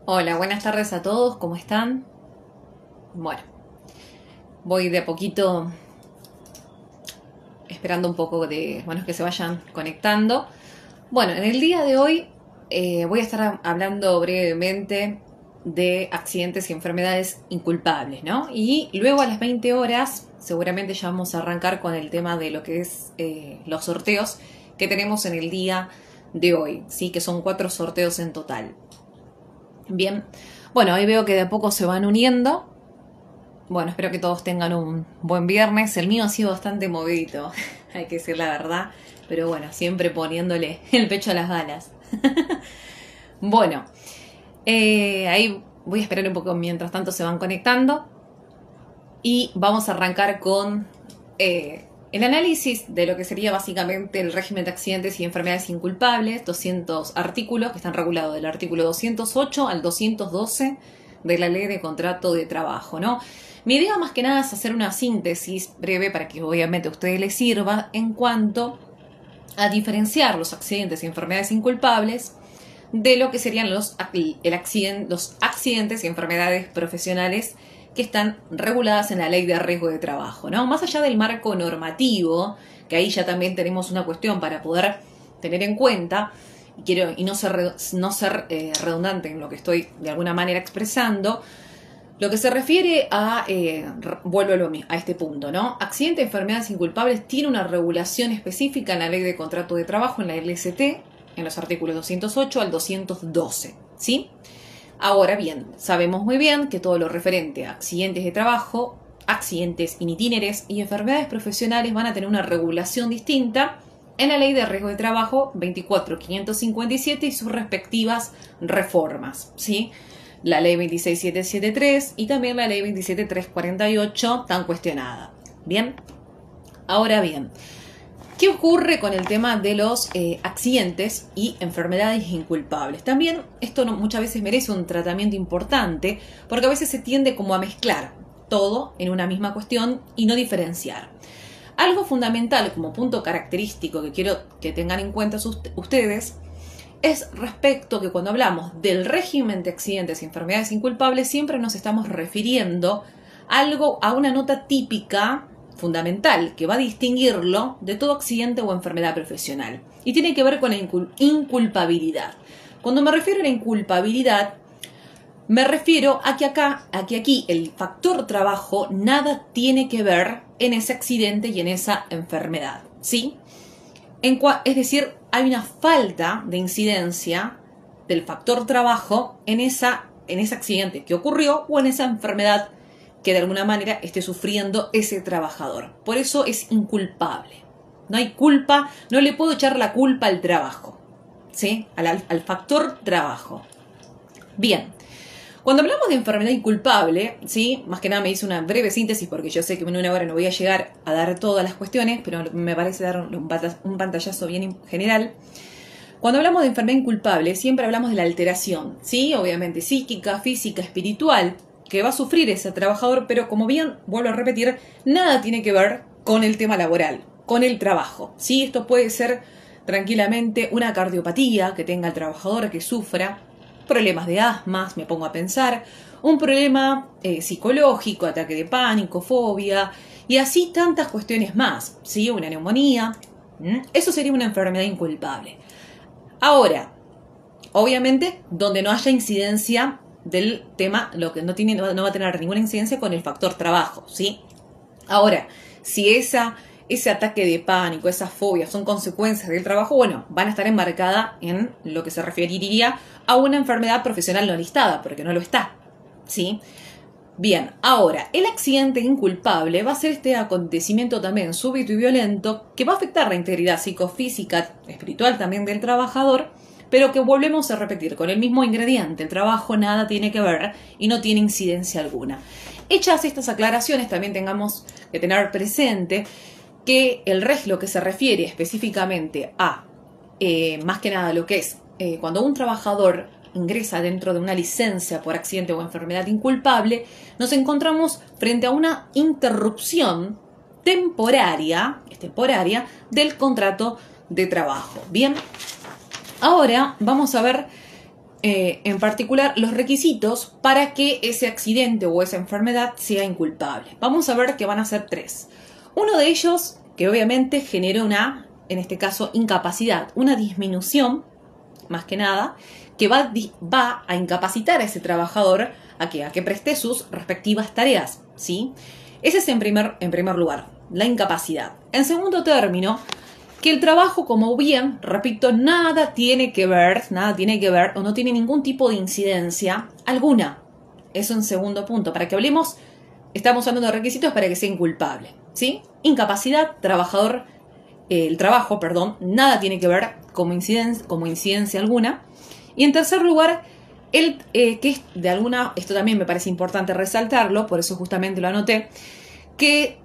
Hola, buenas tardes a todos, ¿cómo están? Bueno, voy de a poquito esperando un poco de, bueno, que se vayan conectando. Bueno, en el día de hoy voy a estar hablando brevemente de accidentes y enfermedades inculpables, ¿no? Y luego a las 20 horas seguramente ya vamos a arrancar con el tema de lo que es los sorteos que tenemos en el día de hoy, ¿sí? Que son 4 sorteos en total. Bien, bueno, ahí veo que de a poco se van uniendo. Bueno, espero que todos tengan un buen viernes. El mío ha sido bastante movidito, hay que decir la verdad. Pero bueno, siempre poniéndole el pecho a las balas. Bueno, ahí voy a esperar un poco mientras tanto se van conectando. Y vamos a arrancar con el análisis de lo que sería básicamente el régimen de accidentes y enfermedades inculpables. 200 artículos que están regulados del artículo 208 al 212 de la Ley de Contrato de Trabajo, ¿no? Mi idea más que nada es hacer una síntesis breve para que obviamente a ustedes les sirva en cuanto a diferenciar los accidentes y enfermedades inculpables de lo que serían los accidentes y enfermedades profesionales que están reguladas en la Ley de Riesgo de Trabajo, ¿no? Más allá del marco normativo, que ahí ya también tenemos una cuestión para poder tener en cuenta, y no ser redundante en lo que estoy de alguna manera expresando. Lo que se refiere a, vuelvo a este punto, ¿no? Accidentes y enfermedades inculpables tiene una regulación específica en la Ley de Contrato de Trabajo, en la LST, en los artículos 208 al 212, ¿sí? Ahora bien, sabemos muy bien que todo lo referente a accidentes de trabajo, accidentes in itinere y enfermedades profesionales van a tener una regulación distinta en la Ley de Riesgo de Trabajo 24.557 y sus respectivas reformas, ¿sí? La Ley 26.773 y también la Ley 27.348 tan cuestionada. Bien, ahora bien, ¿qué ocurre con el tema de los accidentes y enfermedades inculpables? También esto muchas veces merece un tratamiento importante porque a veces se tiende como a mezclar todo en una misma cuestión y no diferenciar. Algo fundamental como punto característico que quiero que tengan en cuenta ustedes es respecto que cuando hablamos del régimen de accidentes y enfermedades inculpables siempre nos estamos refiriendo a una nota típica fundamental que va a distinguirlo de todo accidente o enfermedad profesional y tiene que ver con la inculpabilidad. Cuando me refiero a la inculpabilidad me refiero a que aquí el factor trabajo nada tiene que ver en ese accidente y en esa enfermedad, ¿sí? Es decir, hay una falta de incidencia del factor trabajo en ese accidente que ocurrió o en esa enfermedad que de alguna manera esté sufriendo ese trabajador. Por eso es inculpable. No hay culpa, no le puedo echar la culpa al trabajo, ¿sí? Al factor trabajo. Bien. Cuando hablamos de enfermedad inculpable, ¿sí? Más que nada me hice una breve síntesis porque yo sé que en una hora no voy a llegar a dar todas las cuestiones, pero me parece dar un pantallazo bien general. Cuando hablamos de enfermedad inculpable, siempre hablamos de la alteración, ¿sí? Obviamente psíquica, física, espiritual, que va a sufrir ese trabajador, pero como bien vuelvo a repetir, nada tiene que ver con el tema laboral, con el trabajo, ¿sí? Esto puede ser tranquilamente una cardiopatía que tenga el trabajador, que sufra problemas de asma, me pongo a pensar, un problema psicológico, ataque de pánico, fobia, y así tantas cuestiones más, ¿sí? Una neumonía, eso sería una enfermedad inculpable. Ahora, obviamente, donde no haya incidencia del tema, lo que no va a tener ninguna incidencia con el factor trabajo, ¿sí? Ahora, si ese ataque de pánico, esas fobias son consecuencias del trabajo, bueno, van a estar enmarcadas en lo que se referiría a una enfermedad profesional no listada, porque no lo está, ¿sí? Bien, ahora, el accidente inculpable va a ser este acontecimiento también súbito y violento que va a afectar la integridad psicofísica, espiritual también del trabajador, pero que volvemos a repetir, con el mismo ingrediente, el trabajo nada tiene que ver y no tiene incidencia alguna. Hechas estas aclaraciones, también tengamos que tener presente que lo que se refiere específicamente a, más que nada lo que es, cuando un trabajador ingresa dentro de una licencia por accidente o enfermedad inculpable, nos encontramos frente a una interrupción temporaria del contrato de trabajo. Bien, ahora vamos a ver en particular los requisitos para que ese accidente o esa enfermedad sea inculpable. Vamos a ver que van a ser 3. Uno de ellos, que obviamente genera una, en este caso, incapacidad, una disminución, más que nada, que va a incapacitar a ese trabajador a que preste sus respectivas tareas, ¿sí? Ese es en primer lugar, la incapacidad. En segundo término, que el trabajo, como bien, repito, nada tiene que ver o no tiene ningún tipo de incidencia alguna. Eso en segundo punto. Para que hablemos, estamos hablando de requisitos para que sea inculpable, ¿sí? Incapacidad, el trabajo, nada tiene que ver como incidencia alguna. Y en tercer lugar, que es esto también me parece importante resaltarlo, por eso justamente lo anoté, que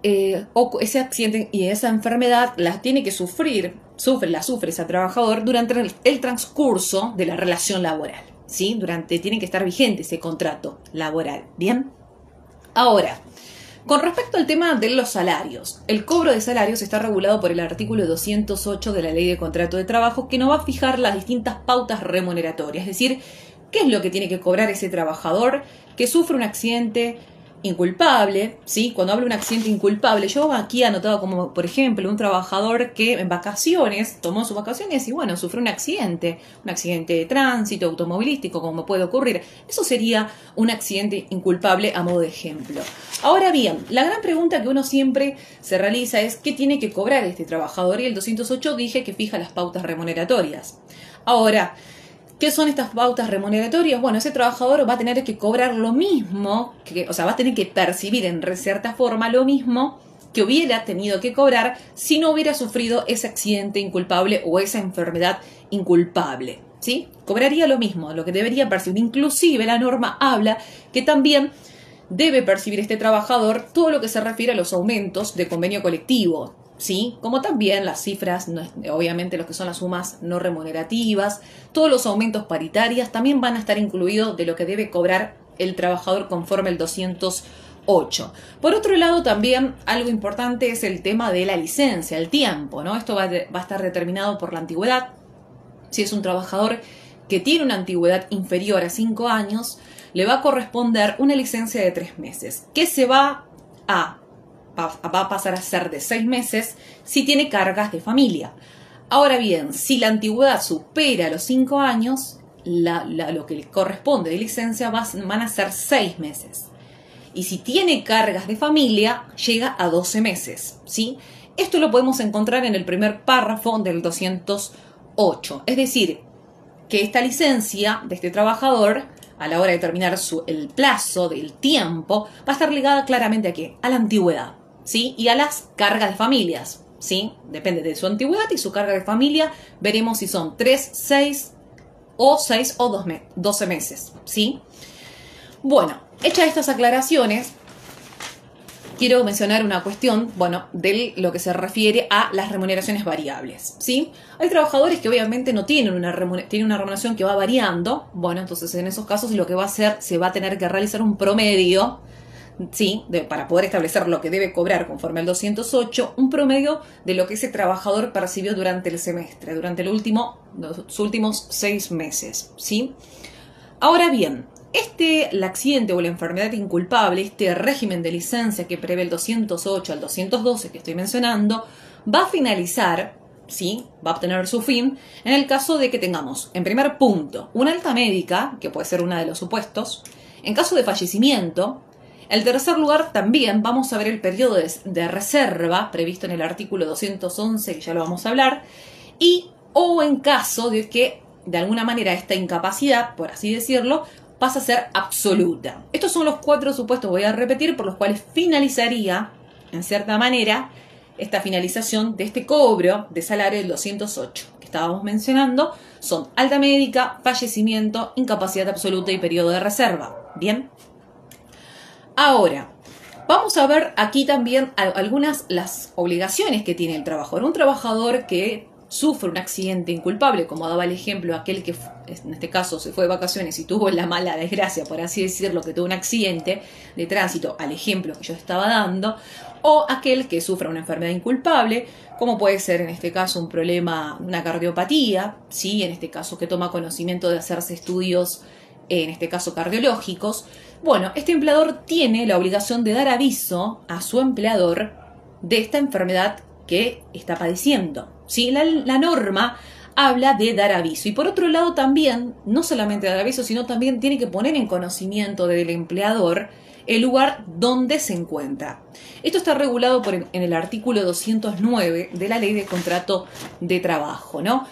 ese accidente y esa enfermedad la tiene que sufre ese trabajador durante el transcurso de la relación laboral, ¿sí? Tiene que estar vigente ese contrato laboral, ¿bien? Ahora, con respecto al tema de los salarios, el cobro de salarios está regulado por el artículo 208 de la Ley de Contrato de Trabajo, que nos va a fijar las distintas pautas remuneratorias, es decir, qué es lo que tiene que cobrar ese trabajador que sufre un accidente inculpable, ¿sí? Cuando hablo de un accidente inculpable, yo aquí he anotado como, por ejemplo, un trabajador que en vacaciones, tomó sus vacaciones y bueno, sufrió un accidente de tránsito, automovilístico, como puede ocurrir. Eso sería un accidente inculpable a modo de ejemplo. Ahora bien, la gran pregunta que uno siempre se realiza es ¿qué tiene que cobrar este trabajador? Y el 208 dije que fija las pautas remuneratorias. Ahora, ¿qué son estas pautas remuneratorias? Bueno, ese trabajador va a tener que cobrar lo mismo, va a tener que percibir en cierta forma lo mismo que hubiera tenido que cobrar si no hubiera sufrido ese accidente inculpable o esa enfermedad inculpable, ¿sí? Cobraría lo mismo, lo que debería percibir. Inclusive la norma habla que también debe percibir este trabajador todo lo que se refiere a los aumentos de convenio colectivo, ¿sí? Como también las cifras, obviamente lo que son las sumas no remunerativas, todos los aumentos paritarios también van a estar incluidos de lo que debe cobrar el trabajador conforme el 208. Por otro lado, también algo importante es el tema de la licencia, el tiempo, ¿no? Esto va a estar determinado por la antigüedad. Si es un trabajador que tiene una antigüedad inferior a 5 años, le va a corresponder una licencia de 3 meses, que va a pasar a ser de 6 meses si tiene cargas de familia. Ahora bien, si la antigüedad supera los 5 años, lo que le corresponde de licencia van a ser 6 meses. Y si tiene cargas de familia, llega a 12 meses, ¿sí? Esto lo podemos encontrar en el primer párrafo del 208. Es decir, que esta licencia de este trabajador, a la hora de determinar el plazo del tiempo, va a estar ligada claramente ¿a qué? A la antigüedad, ¿sí? Y a las cargas de familias, ¿sí? Depende de su antigüedad y su carga de familia. Veremos si son 3, 6 o 12 meses, ¿sí? Bueno, hechas estas aclaraciones, quiero mencionar una cuestión, de lo que se refiere a las remuneraciones variables, ¿sí? Hay trabajadores que obviamente no tienen una remuneración que va variando. Bueno, entonces en esos casos lo que va a hacer, se va a tener que realizar un promedio, ¿sí? Para poder establecer lo que debe cobrar conforme al 208, un promedio de lo que ese trabajador percibió durante el semestre, durante los últimos 6 meses, ¿sí? Ahora bien, el accidente o la enfermedad inculpable, este régimen de licencia que prevé el 208 al 212 que estoy mencionando, va a finalizar, ¿sí? Va a obtener su fin en el caso de que tengamos, en primer punto, una alta médica, que puede ser uno de los supuestos, en caso de fallecimiento. En tercer lugar, también vamos a ver el periodo de reserva previsto en el artículo 211, que ya lo vamos a hablar, o en caso de que, de alguna manera, esta incapacidad, por así decirlo, pasa a ser absoluta. Estos son los 4 supuestos, voy a repetir, por los cuales finalizaría, en cierta manera, esta finalización de este cobro de salario del 208 que estábamos mencionando. Son alta médica, fallecimiento, incapacidad absoluta y periodo de reserva. ¿Bien? Ahora, vamos a ver aquí también las obligaciones que tiene el trabajador. Un trabajador que sufre un accidente inculpable, como daba el ejemplo aquel que en este caso se fue de vacaciones y tuvo la mala desgracia, por así decirlo, que tuvo un accidente de tránsito, al ejemplo que yo estaba dando, o aquel que sufre una enfermedad inculpable, como puede ser en este caso un problema, una cardiopatía, ¿sí? En este caso que toma conocimiento de hacerse estudios, en este caso cardiológicos. Bueno, este empleador tiene la obligación de dar aviso a su empleador de esta enfermedad que está padeciendo, ¿sí? La norma habla de dar aviso, y por otro lado también, no solamente dar aviso, sino también tiene que poner en conocimiento del empleador el lugar donde se encuentra. Esto está regulado en el artículo 209 de la Ley de Contrato de Trabajo, ¿no?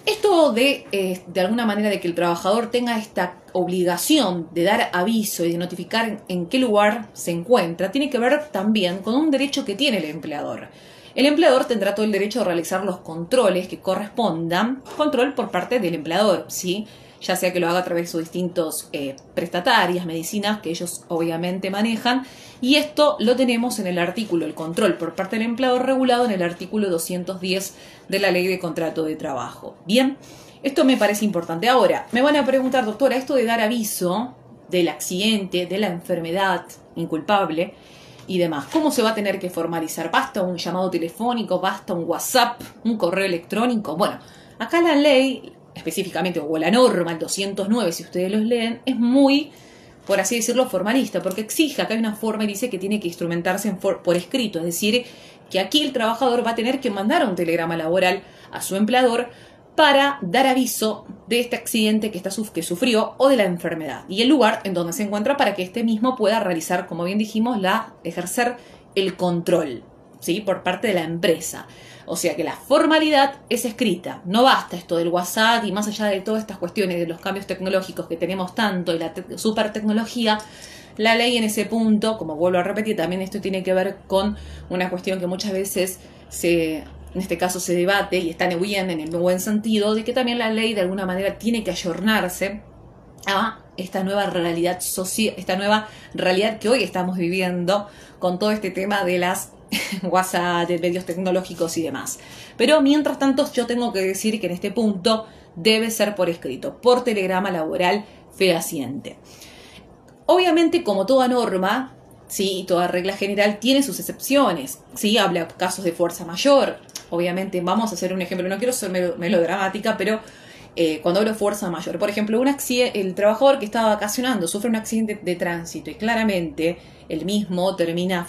Esto de alguna manera de que el trabajador tenga esta obligación de dar aviso y de notificar en qué lugar se encuentra, tiene que ver también con un derecho que tiene el empleador. El empleador tendrá todo el derecho de realizar los controles que correspondan, control por parte del empleador, ¿sí? Ya sea que lo haga a través de sus distintos prestatarias, medicinas que ellos obviamente manejan, y esto lo tenemos en el artículo, el control por parte del empleador regulado en el artículo 210 de la Ley de Contrato de Trabajo. Bien, esto me parece importante. Ahora, me van a preguntar, doctora, esto de dar aviso del accidente, de la enfermedad inculpable y demás, ¿cómo se va a tener que formalizar? ¿Basta un llamado telefónico? ¿Basta un WhatsApp? ¿Un correo electrónico? Bueno, acá la ley específicamente, o la norma, el 209, si ustedes los leen, es muy, por así decirlo, formalista, porque exige, acá hay una forma y dice que tiene que instrumentarse por escrito, es decir, que aquí el trabajador va a tener que mandar un telegrama laboral a su empleador para dar aviso de este accidente que sufrió o de la enfermedad y el lugar en donde se encuentra para que este mismo pueda realizar, como bien dijimos, ejercer el control, ¿sí? Por parte de la empresa. O sea que la formalidad es escrita, no basta esto del WhatsApp y más allá de todas estas cuestiones de los cambios tecnológicos que tenemos tanto y la super tecnología, la ley en ese punto, como vuelvo a repetir, también esto tiene que ver con una cuestión que muchas veces en este caso se debate y está bien en el buen sentido, de que también la ley de alguna manera tiene que ayornarse a esta nueva realidad social, esta nueva realidad que hoy estamos viviendo con todo este tema de las WhatsApp, de medios tecnológicos y demás. Pero mientras tanto yo tengo que decir que en este punto debe ser por escrito, por telegrama laboral fehaciente. Obviamente, como toda norma, sí, y toda regla general tiene sus excepciones, sí, habla casos de fuerza mayor. Obviamente, vamos a hacer un ejemplo, no quiero ser melodramática, pero cuando hablo de fuerza mayor, por ejemplo, el trabajador que estaba vacacionando sufre un accidente de tránsito y claramente el mismo termina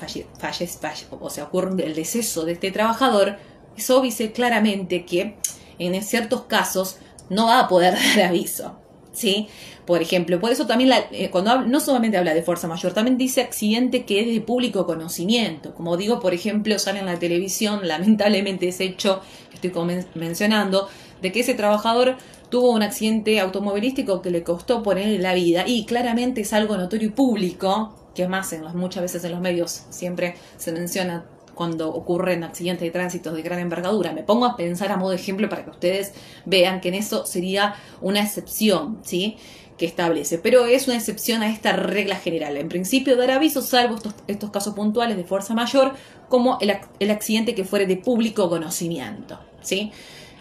o sea, ocurre el deceso de este trabajador, eso dice claramente que en ciertos casos no va a poder dar aviso, ¿sí? Por ejemplo, por eso también cuando no solamente habla de fuerza mayor, también dice accidente que es de público conocimiento. Como digo, por ejemplo, sale en la televisión, lamentablemente ese hecho que estoy mencionando, de que ese trabajador tuvo un accidente automovilístico que le costó ponerle la vida y claramente es algo notorio y público, que más muchas veces en los medios siempre se menciona cuando ocurren accidentes de tránsito de gran envergadura. Me pongo a pensar a modo de ejemplo para que ustedes vean que en eso sería una excepción, ¿sí?, que establece, pero es una excepción a esta regla general. En principio, dar aviso, salvo estos casos puntuales de fuerza mayor, como el accidente que fuere de público conocimiento, ¿sí?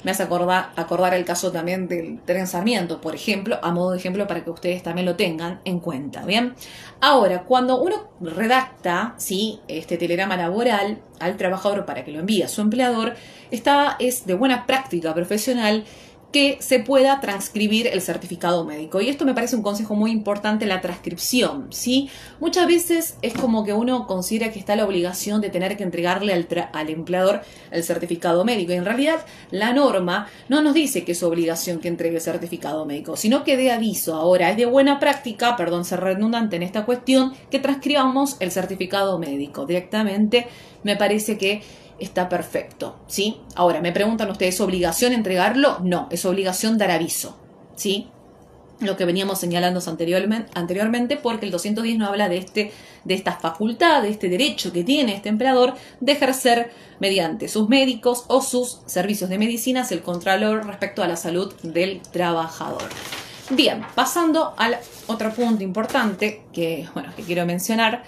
Me hace acordar el caso también del Tren Sarmiento, por ejemplo, a modo de ejemplo para que ustedes también lo tengan en cuenta, ¿bien? Ahora, cuando uno redacta, ¿sí?, este telegrama laboral al trabajador para que lo envíe a su empleador, es de buena práctica profesional que se pueda transcribir el certificado médico. Y esto me parece un consejo muy importante, la transcripción, ¿sí? Muchas veces es como que uno considera que está la obligación de tener que entregarle al empleador el certificado médico. Y en realidad la norma no nos dice que es obligación que entregue el certificado médico, sino que dé aviso. Ahora, es de buena práctica, perdón ser redundante en esta cuestión, que transcribamos el certificado médico directamente. Me parece que está perfecto, ¿sí? Ahora, me preguntan ustedes, ¿es obligación entregarlo? No, es obligación dar aviso, ¿sí? Lo que veníamos señalando anteriormente, porque el 210 no habla de esta facultad, de este derecho que tiene este empleador de ejercer mediante sus médicos o sus servicios de medicinas el control respecto a la salud del trabajador. Bien, pasando al otro punto importante que quiero mencionar.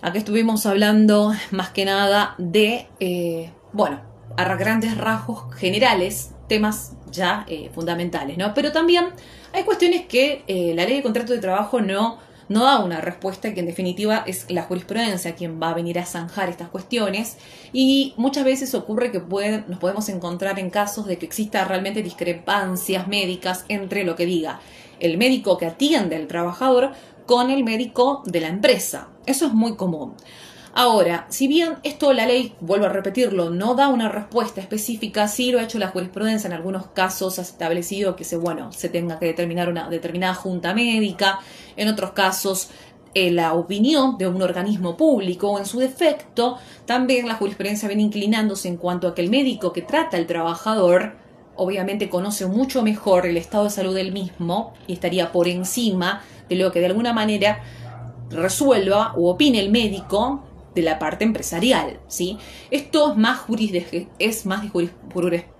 Aquí estuvimos hablando más que nada de, a grandes rasgos generales, temas ya fundamentales, ¿no? Pero también hay cuestiones que la ley de contrato de trabajo no da una respuesta, que en definitiva es la jurisprudencia quien va a venir a zanjar estas cuestiones, y muchas veces ocurre que nos podemos encontrar en casos de que exista realmente discrepancias médicas entre lo que diga el médico que atiende al trabajador con el médico de la empresa. Eso es muy común. Ahora, si bien esto la ley, vuelvo a repetirlo, no da una respuesta específica, sí lo ha hecho la jurisprudencia en algunos casos, ha establecido que se tenga que determinar una determinada junta médica, en otros casos la opinión de un organismo público, o en su defecto también la jurisprudencia viene inclinándose en cuanto a que el médico que trata al trabajador obviamente conoce mucho mejor el estado de salud del mismo y estaría por encima de lo que de alguna manera resuelva o opine el médico de la parte empresarial, ¿sí? Esto es más de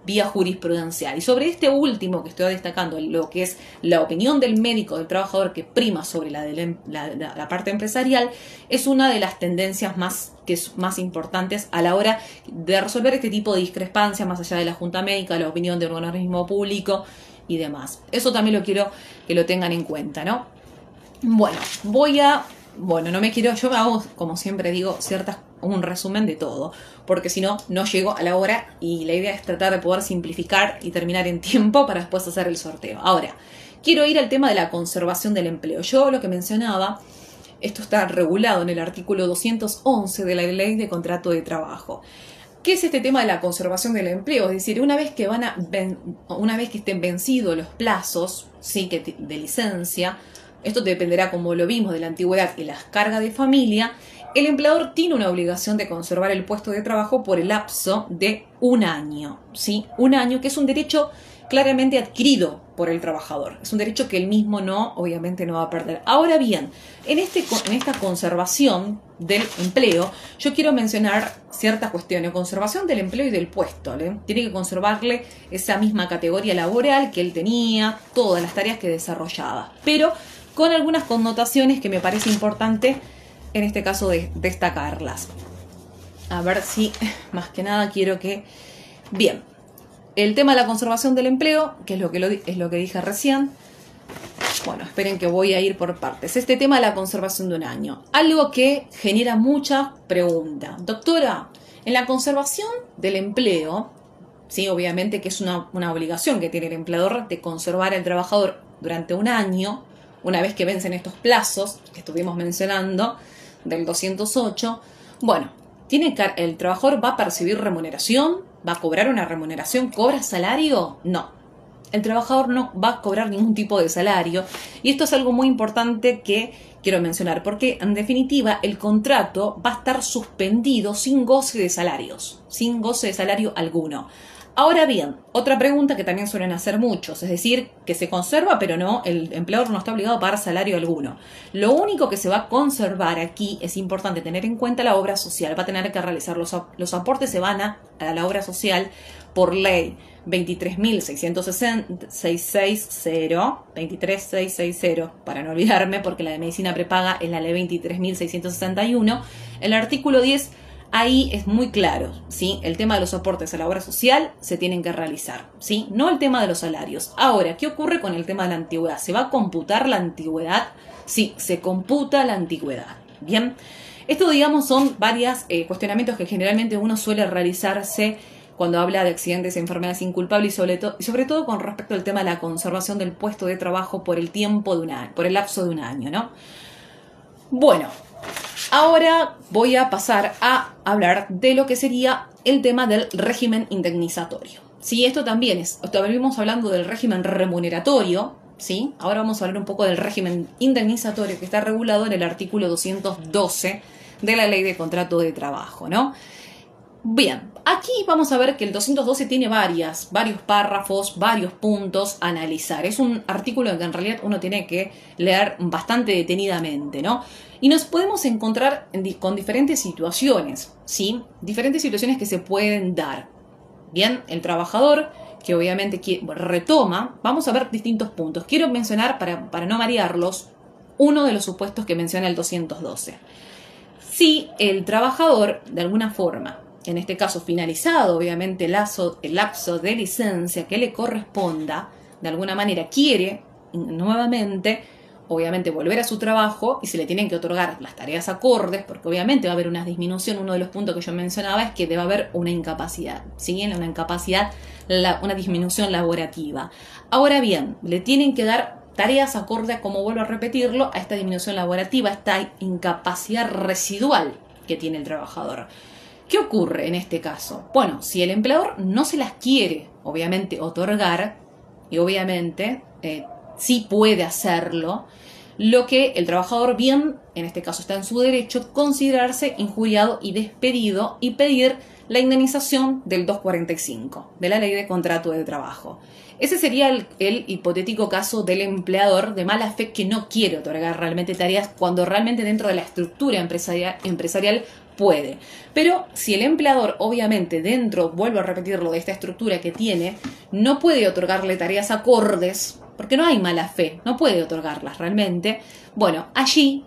vía jurisprudencial. Y sobre este último que estoy destacando, lo que es la opinión del médico del trabajador que prima sobre la parte empresarial, es una de las tendencias más importantes a la hora de resolver este tipo de discrepancias más allá de la junta médica, la opinión de un organismo público y demás. Eso también lo quiero que lo tengan en cuenta, ¿no? Bueno, no me quiero, yo hago, como siempre digo, un resumen de todo, porque si no, no llego a la hora, y la idea es tratar de poder simplificar y terminar en tiempo para después hacer el sorteo. Ahora, quiero ir al tema de la conservación del empleo. Yo lo que mencionaba, esto está regulado en el artículo 211 de la Ley de Contrato de Trabajo. ¿Qué es este tema de la conservación del empleo? Es decir, una vez que estén vencidos los plazos, sí, de licencia, esto dependerá, como lo vimos, de la antigüedad y las cargas de familia, el empleador tiene una obligación de conservar el puesto de trabajo por el lapso de un año, ¿sí? Un año, que es un derecho claramente adquirido por el trabajador. Es un derecho que él mismo obviamente no va a perder. Ahora bien, en esta conservación del empleo, yo quiero mencionar ciertas cuestiones. Conservación del empleo y del puesto, ¿eh? Tiene que conservarle esa misma categoría laboral que él tenía, todas las tareas que desarrollaba, pero con algunas connotaciones que me parece importante en este caso destacarlas. A ver si, más que nada, quiero que... Bien, el tema de la conservación del empleo, que es lo que dije recién. Bueno, esperen que voy a ir por partes. Este tema de la conservación de un año. Algo que genera mucha pregunta. Doctora, en la conservación del empleo, sí, obviamente que es una obligación que tiene el empleador de conservar al trabajador durante un año, una vez que vencen estos plazos que estuvimos mencionando, del 208, bueno, el trabajador va a percibir remuneración, va a cobrar una remuneración, ¿cobra salario? No. El trabajador no va a cobrar ningún tipo de salario, y esto es algo muy importante que quiero mencionar, porque en definitiva el contrato va a estar suspendido sin goce de salarios, sin goce de salario alguno. Ahora bien, otra pregunta que también suelen hacer muchos, es decir, que se conserva, pero no, el empleador no está obligado a pagar salario alguno. Lo único que se va a conservar aquí, es importante tener en cuenta la obra social. Va a tener que realizar los aportes, se van a la obra social por ley 23.660, para no olvidarme, porque la de medicina prepaga es la ley 23.661. El artículo 10, ahí es muy claro, ¿sí? El tema de los aportes a la obra social se tienen que realizar, ¿sí? No el tema de los salarios. Ahora, ¿qué ocurre con el tema de la antigüedad? ¿Se va a computar la antigüedad? Sí, se computa la antigüedad. Bien, esto, digamos, son varios cuestionamientos que generalmente uno suele realizarse cuando habla de accidentes y enfermedades inculpables, y sobre todo con respecto al tema de la conservación del puesto de trabajo por el tiempo de un año, por el lapso de un año, ¿no? Bueno, ahora voy a pasar a hablar de lo que sería el tema del régimen indemnizatorio. Sí, esto venimos hablando del régimen remuneratorio, ¿sí? Ahora vamos a hablar un poco del régimen indemnizatorio, que está regulado en el artículo 212 de la Ley de Contrato de Trabajo, ¿no? Bien, aquí vamos a ver que el 212 tiene varios párrafos, varios puntos a analizar. Es un artículo que en realidad uno tiene que leer bastante detenidamente, ¿no? Y nos podemos encontrar con diferentes situaciones, ¿sí? Diferentes situaciones que se pueden dar. Bien, el trabajador, que obviamente retoma, vamos a ver distintos puntos. Quiero mencionar, para no marearlos, uno de los supuestos que menciona el 212. Si el trabajador, de alguna forma, en este caso finalizado obviamente el lapso de licencia que le corresponda, de alguna manera quiere nuevamente, obviamente, volver a su trabajo y se le tienen que otorgar las tareas acordes, porque obviamente va a haber una disminución. Uno de los puntos que yo mencionaba es que debe haber una incapacidad, ¿sí? Una incapacidad, una disminución laborativa. Ahora bien, le tienen que dar tareas acordes, como vuelvo a repetirlo, a esta disminución laborativa, a esta incapacidad residual que tiene el trabajador. ¿Qué ocurre en este caso? Bueno, si el empleador no se las quiere, obviamente, otorgar, y obviamente sí puede hacerlo, lo que el trabajador bien, en este caso está en su derecho, considerarse injuriado y despedido y pedir la indemnización del 245 de la Ley de Contrato de Trabajo. Ese sería el hipotético caso del empleador de mala fe que no quiere otorgar realmente tareas cuando realmente dentro de la estructura empresarial puede. Pero si el empleador, obviamente, dentro, vuelvo a repetirlo, de esta estructura que tiene, no puede otorgarle tareas acordes, porque no hay mala fe, no puede otorgarlas realmente, bueno, allí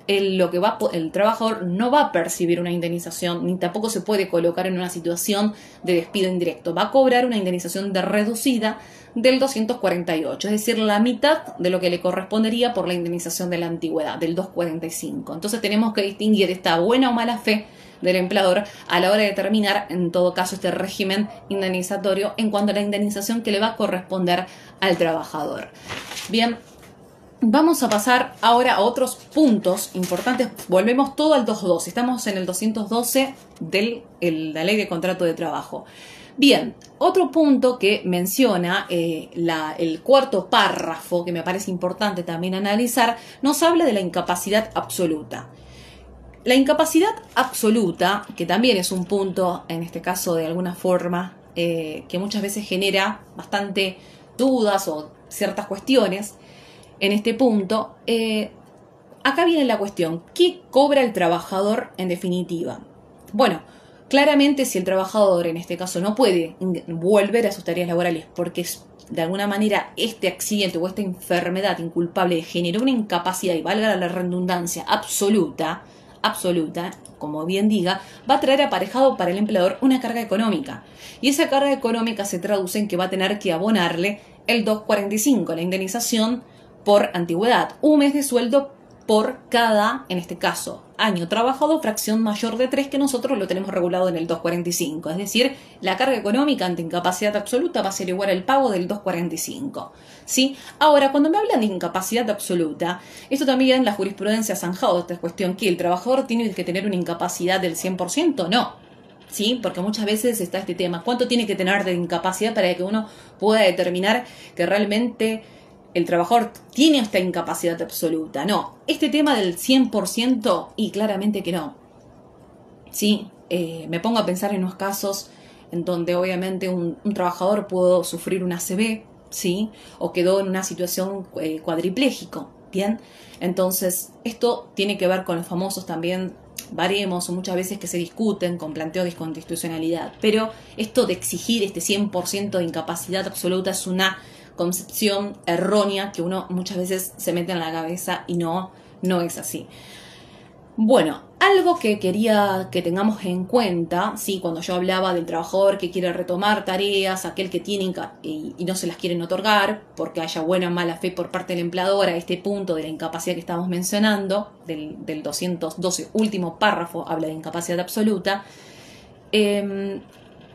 el trabajador no va a percibir una indemnización, ni tampoco se puede colocar en una situación de despido indirecto. Va a cobrar una indemnización reducida del 248, es decir, la mitad de lo que le correspondería por la indemnización de la antigüedad, del 245. Entonces tenemos que distinguir esta buena o mala fe del empleador a la hora de determinar, en todo caso, este régimen indemnizatorio en cuanto a la indemnización que le va a corresponder al trabajador. Bien, vamos a pasar ahora a otros puntos importantes. Volvemos todo al 212. Estamos en el 212 de la Ley de Contrato de Trabajo. Bien, otro punto que menciona el cuarto párrafo, que me parece importante también analizar, nos habla de la incapacidad absoluta. La incapacidad absoluta, que también es un punto, en este caso de alguna forma, que muchas veces genera bastante dudas o ciertas cuestiones, en este punto, acá viene la cuestión, ¿qué cobra el trabajador en definitiva? Bueno, claramente si el trabajador en este caso no puede volver a sus tareas laborales porque de alguna manera este accidente o esta enfermedad inculpable generó una incapacidad, y valga la redundancia, absoluta, como bien diga, va a traer aparejado para el empleador una carga económica. Y esa carga económica se traduce en que va a tener que abonarle el 245, la indemnización por antigüedad, un mes de sueldo por cada, en este caso, año trabajado, fracción mayor de 3, que nosotros lo tenemos regulado en el 245. Es decir, la carga económica ante incapacidad absoluta va a ser igual al pago del 245. ¿Sí? Ahora, cuando me hablan de incapacidad absoluta, esto también la jurisprudencia ha zanjado esta cuestión, que el trabajador tiene que tener una incapacidad del 100%, no. ¿Sí? Porque muchas veces está este tema, ¿cuánto tiene que tener de incapacidad para que uno pueda determinar que realmente el trabajador tiene esta incapacidad absoluta? No, este tema del 100% y claramente que no. ¿Sí? Me pongo a pensar en unos casos en donde obviamente un trabajador pudo sufrir un ACV, ¿sí? O quedó en una situación cuadripléjico, ¿bien? Entonces, esto tiene que ver con los famosos también baremos o muchas veces que se discuten con planteo de inconstitucionalidad. Pero esto de exigir este 100% de incapacidad absoluta es una concepción errónea que uno muchas veces se mete en la cabeza y no es así. Bueno, algo que quería que tengamos en cuenta, ¿sí? Cuando yo hablaba del trabajador que quiere retomar tareas, aquel que tiene y no se las quieren otorgar porque haya buena o mala fe por parte del empleador, a este punto de la incapacidad que estamos mencionando, del 212, último párrafo, habla de incapacidad absoluta.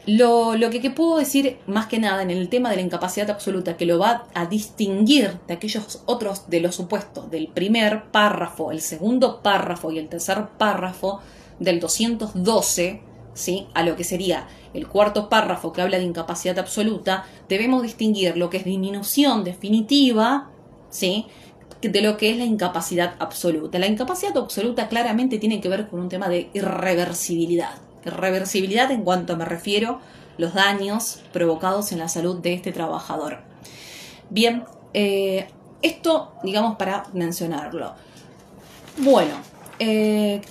Lo que puedo decir más que nada en el tema de la incapacidad absoluta, que lo va a distinguir de aquellos otros de los supuestos del primer párrafo, el segundo párrafo y el tercer párrafo del 212, ¿sí? A lo que sería el cuarto párrafo que habla de incapacidad absoluta, debemos distinguir lo que es disminución definitiva, ¿sí? De lo que es la incapacidad absoluta. La incapacidad absoluta claramente tiene que ver con un tema de irreversibilidad. Irreversibilidad en cuanto me refiero los daños provocados en la salud de este trabajador. Bien, esto digamos para mencionarlo. Bueno,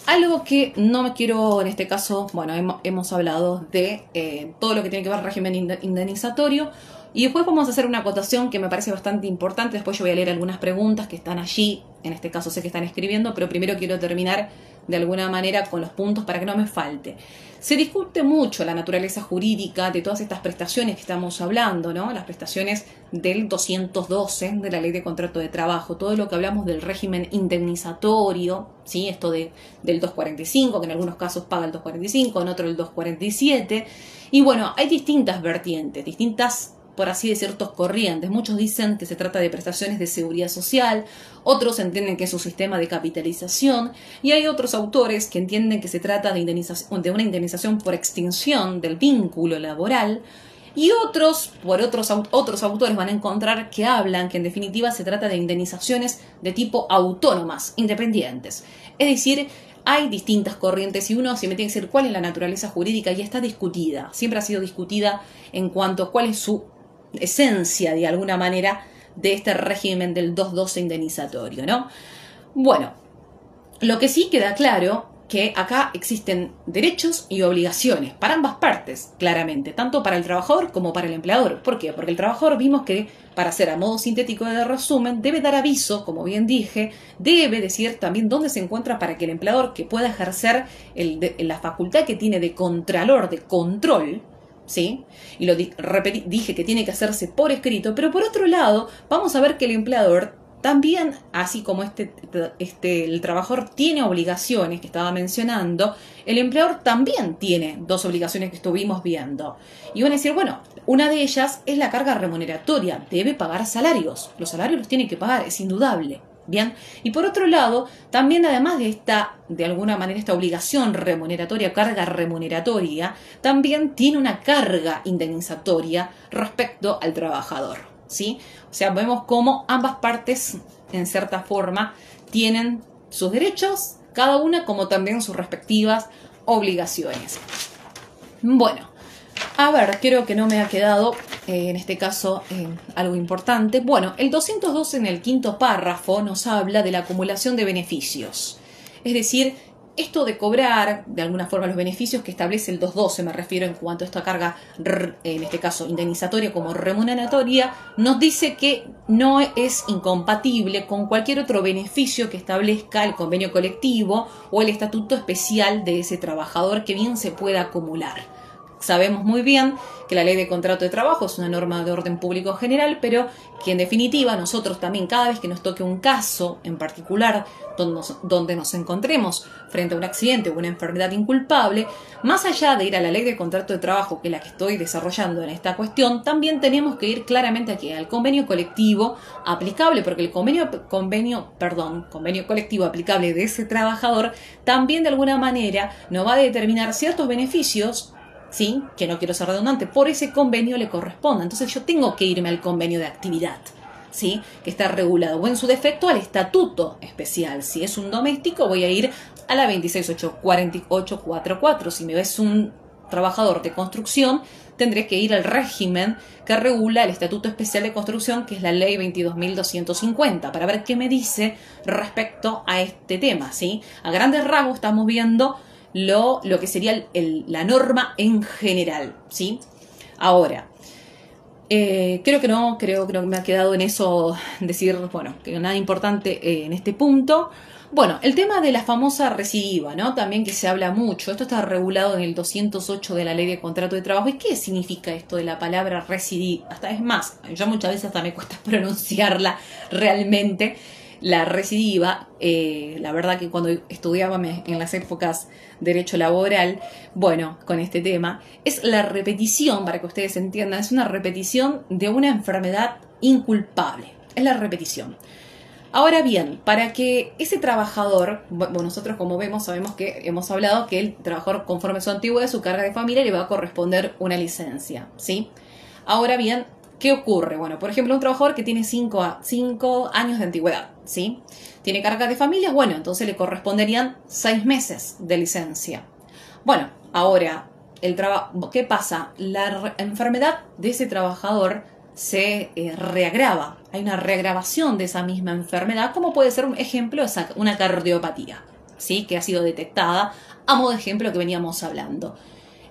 algo que no me quiero en este caso, bueno, hemos hablado de todo lo que tiene que ver con régimen indemnizatorio. Y después vamos a hacer una acotación que me parece bastante importante. Después yo voy a leer algunas preguntas que están allí. En este caso sé que están escribiendo, pero primero quiero terminar de alguna manera con los puntos para que no me falte. Se discute mucho la naturaleza jurídica de todas estas prestaciones que estamos hablando, ¿no? Las prestaciones del 212 de la Ley de Contrato de Trabajo, todo lo que hablamos del régimen indemnizatorio, ¿sí? Esto del 245, que en algunos casos paga el 245, en otros el 247. Y bueno, hay distintas vertientes, distintas, por así decir, corrientes. Muchos dicen que se trata de prestaciones de seguridad social, otros entienden que es un sistema de capitalización, y hay otros autores que entienden que se trata de una indemnización por extinción del vínculo laboral, y otros autores van a encontrar que hablan que en definitiva se trata de indemnizaciones de tipo autónomas, independientes. Es decir, hay distintas corrientes y uno se me tiene que decir cuál es la naturaleza jurídica y está discutida. Siempre ha sido discutida en cuanto a cuál es su esencia, de alguna manera, de este régimen del 212 indemnizatorio, ¿no? Bueno, lo que sí queda claro que acá existen derechos y obligaciones para ambas partes, claramente, tanto para el trabajador como para el empleador. ¿Por qué? Porque el trabajador vimos que, para hacer a modo sintético de resumen, debe dar aviso, como bien dije, debe decir también dónde se encuentra para que el empleador, que pueda ejercer la facultad que tiene de contralor, de control, ¿sí? Y dije que tiene que hacerse por escrito, pero por otro lado, vamos a ver que el empleador también, así como el trabajador tiene obligaciones que estaba mencionando, el empleador también tiene dos obligaciones que estuvimos viendo. Y van a decir, bueno, una de ellas es la carga remuneratoria, debe pagar salarios. Los salarios los tiene que pagar, es indudable. Bien, y por otro lado, también además de alguna manera, esta obligación remuneratoria, carga remuneratoria, también tiene una carga indemnizatoria respecto al trabajador. ¿Sí? O sea, vemos cómo ambas partes, en cierta forma, tienen sus derechos, cada una, como también sus respectivas obligaciones. Bueno, a ver, creo que no me ha quedado, en este caso, algo importante. Bueno, el 212 en el quinto párrafo nos habla de la acumulación de beneficios. Es decir, esto de cobrar, de alguna forma, los beneficios que establece el 212, me refiero en cuanto a esta carga, en este caso, indemnizatoria como remuneratoria, nos dice que no es incompatible con cualquier otro beneficio que establezca el convenio colectivo o el estatuto especial de ese trabajador que bien se pueda acumular. Sabemos muy bien que la Ley de Contrato de Trabajo es una norma de orden público general, pero que en definitiva nosotros también, cada vez que nos toque un caso en particular donde nos encontremos frente a un accidente o una enfermedad inculpable, más allá de ir a la Ley de Contrato de Trabajo, que es la que estoy desarrollando en esta cuestión, también tenemos que ir claramente aquí al convenio colectivo aplicable, porque el convenio colectivo aplicable de ese trabajador también de alguna manera nos va a determinar ciertos beneficios, ¿sí? Que no quiero ser redundante, por ese convenio le corresponda. Entonces yo tengo que irme al convenio de actividad, ¿sí? Que está regulado, o en su defecto al estatuto especial. Si es un doméstico, voy a ir a la 26844. Si me ves un trabajador de construcción, tendré que ir al régimen que regula el estatuto especial de construcción, que es la ley 22.250, para ver qué me dice respecto a este tema, ¿sí? A grandes rasgos estamos viendo lo que sería la norma en general, ¿sí? Ahora, creo que no me ha quedado en eso decir, bueno, que nada importante en este punto. Bueno, el tema de la famosa recidiva, ¿no? También que se habla mucho. Esto está regulado en el 208 de la Ley de Contrato de Trabajo. ¿Y qué significa esto de la palabra recidiva? Es más, yo muchas veces hasta me cuesta pronunciarla realmente. La recidiva, la verdad que cuando estudiaba en las épocas derecho laboral, bueno, con este tema, es la repetición, para que ustedes entiendan, es una repetición de una enfermedad inculpable, es la repetición. Ahora bien, para que ese trabajador, bueno, nosotros como vemos, sabemos que hemos hablado que el trabajador, conforme a su antigüedad, su carga de familia, le va a corresponder una licencia, ¿sí? Ahora bien, ¿qué ocurre? Bueno, por ejemplo, un trabajador que tiene 5 años de antigüedad, ¿sí? Tiene carga de familia, bueno, entonces le corresponderían 6 meses de licencia. Bueno, ahora, ¿qué pasa? La enfermedad de ese trabajador se reagrava. Hay una reagravación de esa misma enfermedad, como puede ser un ejemplo, una cardiopatía, ¿sí? Que ha sido detectada a modo de ejemplo que veníamos hablando.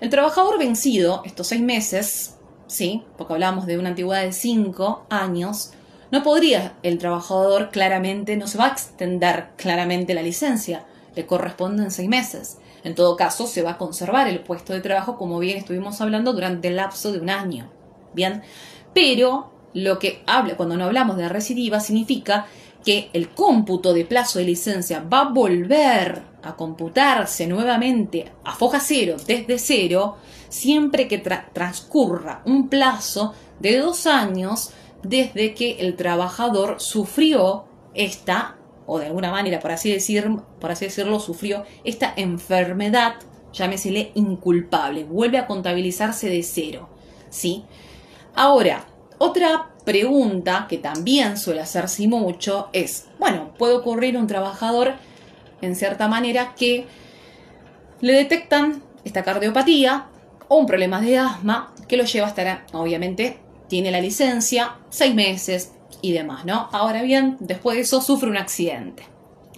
El trabajador vencido, estos 6 meses, ¿sí? Porque hablábamos de una antigüedad de 5 años, no podría el trabajador claramente, no se va a extender claramente la licencia, le corresponden 6 meses. En todo caso, se va a conservar el puesto de trabajo, como bien estuvimos hablando, durante el lapso de un año. Bien, pero lo que habla, cuando no hablamos de recidiva, significa que el cómputo de plazo de licencia va a volver a computarse nuevamente a foja cero, desde cero, siempre que transcurra un plazo de 2 años desde que el trabajador sufrió esta, o de alguna manera, por así decirlo, sufrió esta enfermedad, llámesele inculpable, vuelve a contabilizarse de cero, ¿sí? Ahora, otra pregunta que también suele hacerse mucho es, bueno, puede ocurrir un trabajador, en cierta manera, que le detectan esta cardiopatía o un problema de asma que lo lleva a estar, obviamente, tiene la licencia, 6 meses y demás, ¿no? Ahora bien, después de eso sufre un accidente.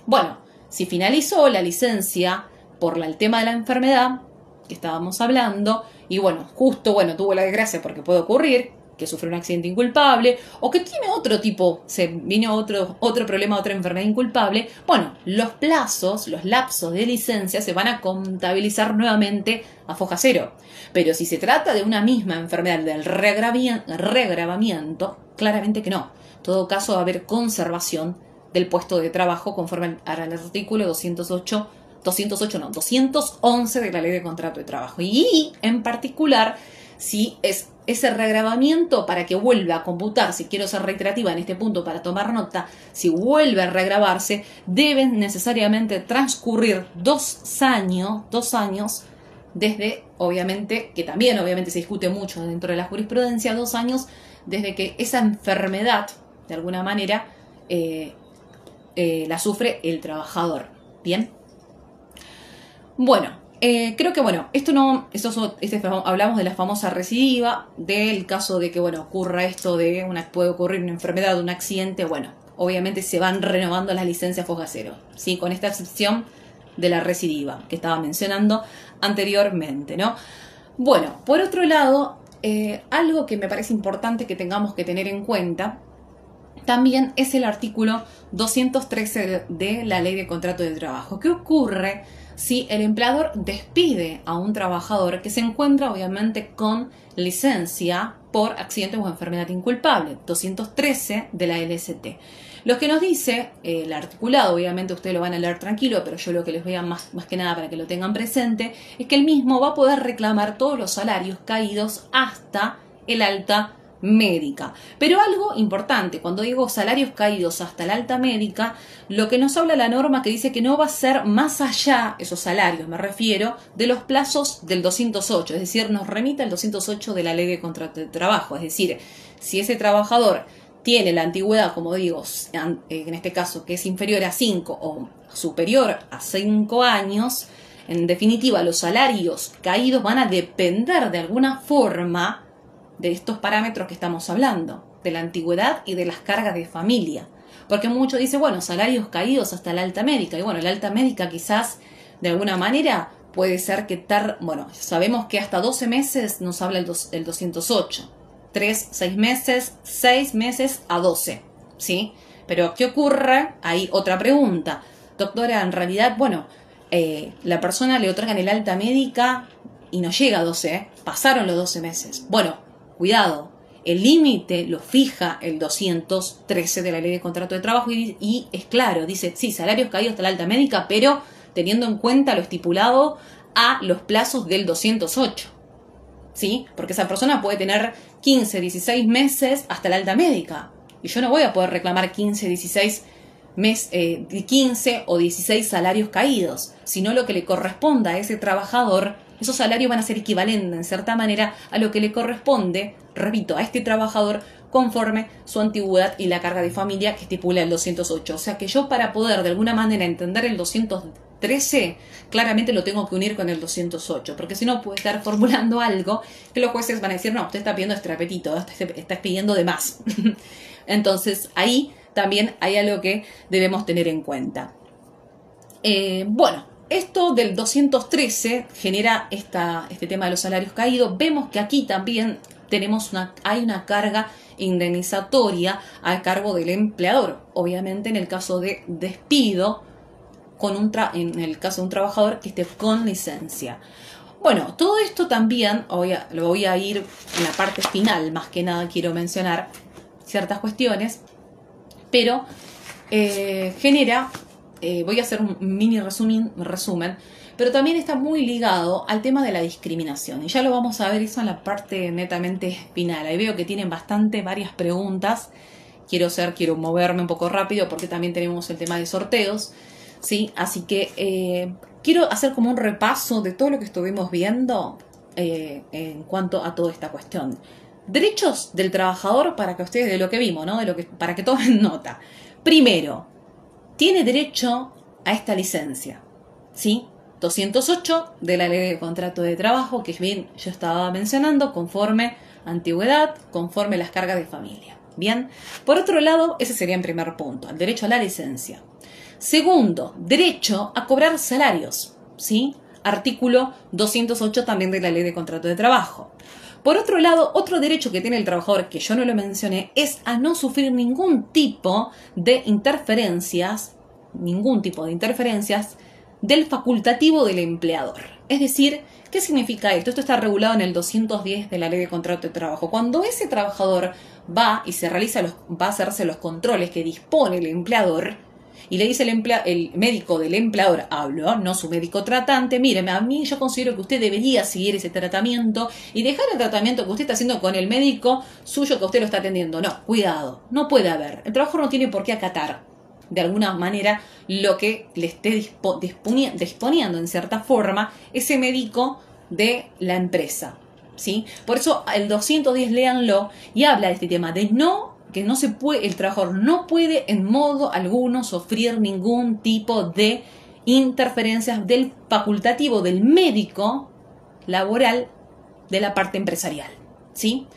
Bueno, si finalizó la licencia por el tema de la enfermedad que estábamos hablando, y bueno, justo, bueno, tuvo la desgracia porque puede ocurrir, que sufrió un accidente inculpable, o que tiene otro tipo, se vino otro problema, otra enfermedad inculpable, bueno, los plazos, los lapsos de licencia se van a contabilizar nuevamente a foja cero. Pero si se trata de una misma enfermedad del regravamiento, claramente que no. En todo caso va a haber conservación del puesto de trabajo conforme al artículo 211 de la Ley de Contrato de Trabajo. Y en particular, si es ese reagravamiento, para que vuelva a computar, si quiero ser reiterativa en este punto para tomar nota, si vuelve a reagravarse, deben necesariamente transcurrir 2 años, desde, obviamente, que también obviamente se discute mucho dentro de la jurisprudencia, 2 años desde que esa enfermedad, de alguna manera, la sufre el trabajador. ¿Bien? Bueno, creo que bueno, hablamos de la famosa recidiva, del caso de que bueno, ocurra esto de puede ocurrir una enfermedad, un accidente, bueno, obviamente se van renovando las licencias foja cero, ¿sí? Con esta excepción de la recidiva que estaba mencionando anteriormente, ¿no? Bueno, por otro lado, algo que me parece importante que tengamos que tener en cuenta también es el artículo 213 de la Ley de Contrato de Trabajo. ¿Qué ocurre si el empleador despide a un trabajador que se encuentra obviamente con licencia por accidente o enfermedad inculpable? 213 de la LST. Lo que nos dice el articulado, obviamente ustedes lo van a leer tranquilo, pero yo lo que les voy a más que nada para que lo tengan presente, es que el mismo va a poder reclamar todos los salarios caídos hasta el alta médica. Pero algo importante, cuando digo salarios caídos hasta el alta médica, lo que nos habla la norma que dice que no va a ser más allá, esos salarios me refiero, de los plazos del 208, es decir, nos remite al 208 de la Ley de Contrato de Trabajo, es decir, si ese trabajador tiene la antigüedad, como digo, en este caso que es inferior a 5 o superior a 5 años, en definitiva los salarios caídos van a depender de alguna forma de estos parámetros que estamos hablando, de la antigüedad y de las cargas de familia. Porque muchos dicen, bueno, salarios caídos hasta la alta médica. Y bueno, la alta médica quizás de alguna manera puede ser que bueno, sabemos que hasta 12 meses nos habla el 208. 6 meses a 12, ¿sí? Pero, ¿qué ocurre? Hay otra pregunta. Doctora, en realidad, bueno, la persona le otorgan el alta médica y no llega a 12, pasaron los 12 meses. Bueno, cuidado, el límite lo fija el 213 de la Ley de Contrato de Trabajo y es claro, dice, sí, salarios caídos hasta la alta médica, pero teniendo en cuenta lo estipulado a los plazos del 208, ¿sí? Porque esa persona puede tener 15, 16 meses hasta la alta médica y yo no voy a poder reclamar 15 o 16 salarios caídos, sino lo que le corresponda a ese trabajador. Esos salarios van a ser equivalentes, en cierta manera, a lo que le corresponde, repito, a este trabajador conforme su antigüedad y la carga de familia que estipula el 208. O sea que yo, para poder de alguna manera entender el 213, claramente lo tengo que unir con el 208, porque si no puede estar formulando algo que los jueces van a decir, no, usted está pidiendo este apetito, está pidiendo de más. Entonces ahí también hay algo que debemos tener en cuenta. Bueno, esto del 213 genera este tema de los salarios caídos. Vemos que aquí también hay una carga indemnizatoria a cargo del empleador. Obviamente en el caso de despido en el caso de un trabajador que esté con licencia. Bueno, todo esto también lo voy a ir en la parte final, más que nada quiero mencionar ciertas cuestiones, pero voy a hacer un mini resumen, pero también está muy ligado al tema de la discriminación. Y ya lo vamos a ver eso en la parte netamente final. Ahí veo que tienen varias preguntas. Quiero moverme un poco rápido porque también tenemos el tema de sorteos, ¿sí? Así que quiero hacer como un repaso de todo lo que estuvimos viendo en cuanto a toda esta cuestión. Derechos del trabajador para que ustedes, de lo que vimos, ¿no? Para que tomen nota. Primero, tiene derecho a esta licencia, ¿sí? 208 de la Ley de Contrato de Trabajo, que bien yo estaba mencionando, conforme antigüedad, conforme las cargas de familia. Bien, por otro lado, ese sería en primer punto, el derecho a la licencia. Segundo, derecho a cobrar salarios, ¿sí? Artículo 208 también de la Ley de Contrato de Trabajo. Por otro lado, otro derecho que tiene el trabajador, que yo no lo mencioné, es a no sufrir ningún tipo de interferencias del facultativo del empleador. Es decir, ¿qué significa esto? Esto está regulado en el 210 de la Ley de Contrato de Trabajo. Cuando ese trabajador va a hacerse los controles que dispone el empleador, y le dice el médico del empleador, no su médico tratante, míreme, a mí yo considero que usted debería seguir ese tratamiento y dejar el tratamiento que usted está haciendo con el médico suyo que usted lo está atendiendo. No, cuidado, no puede haber. El trabajador no tiene por qué acatar de alguna manera lo que le esté disponiendo en cierta forma ese médico de la empresa, ¿sí? Por eso el 210 léanlo y habla de este tema de el trabajador no puede en modo alguno sufrir ningún tipo de interferencias del facultativo del médico laboral de la parte empresarial, ¿sí?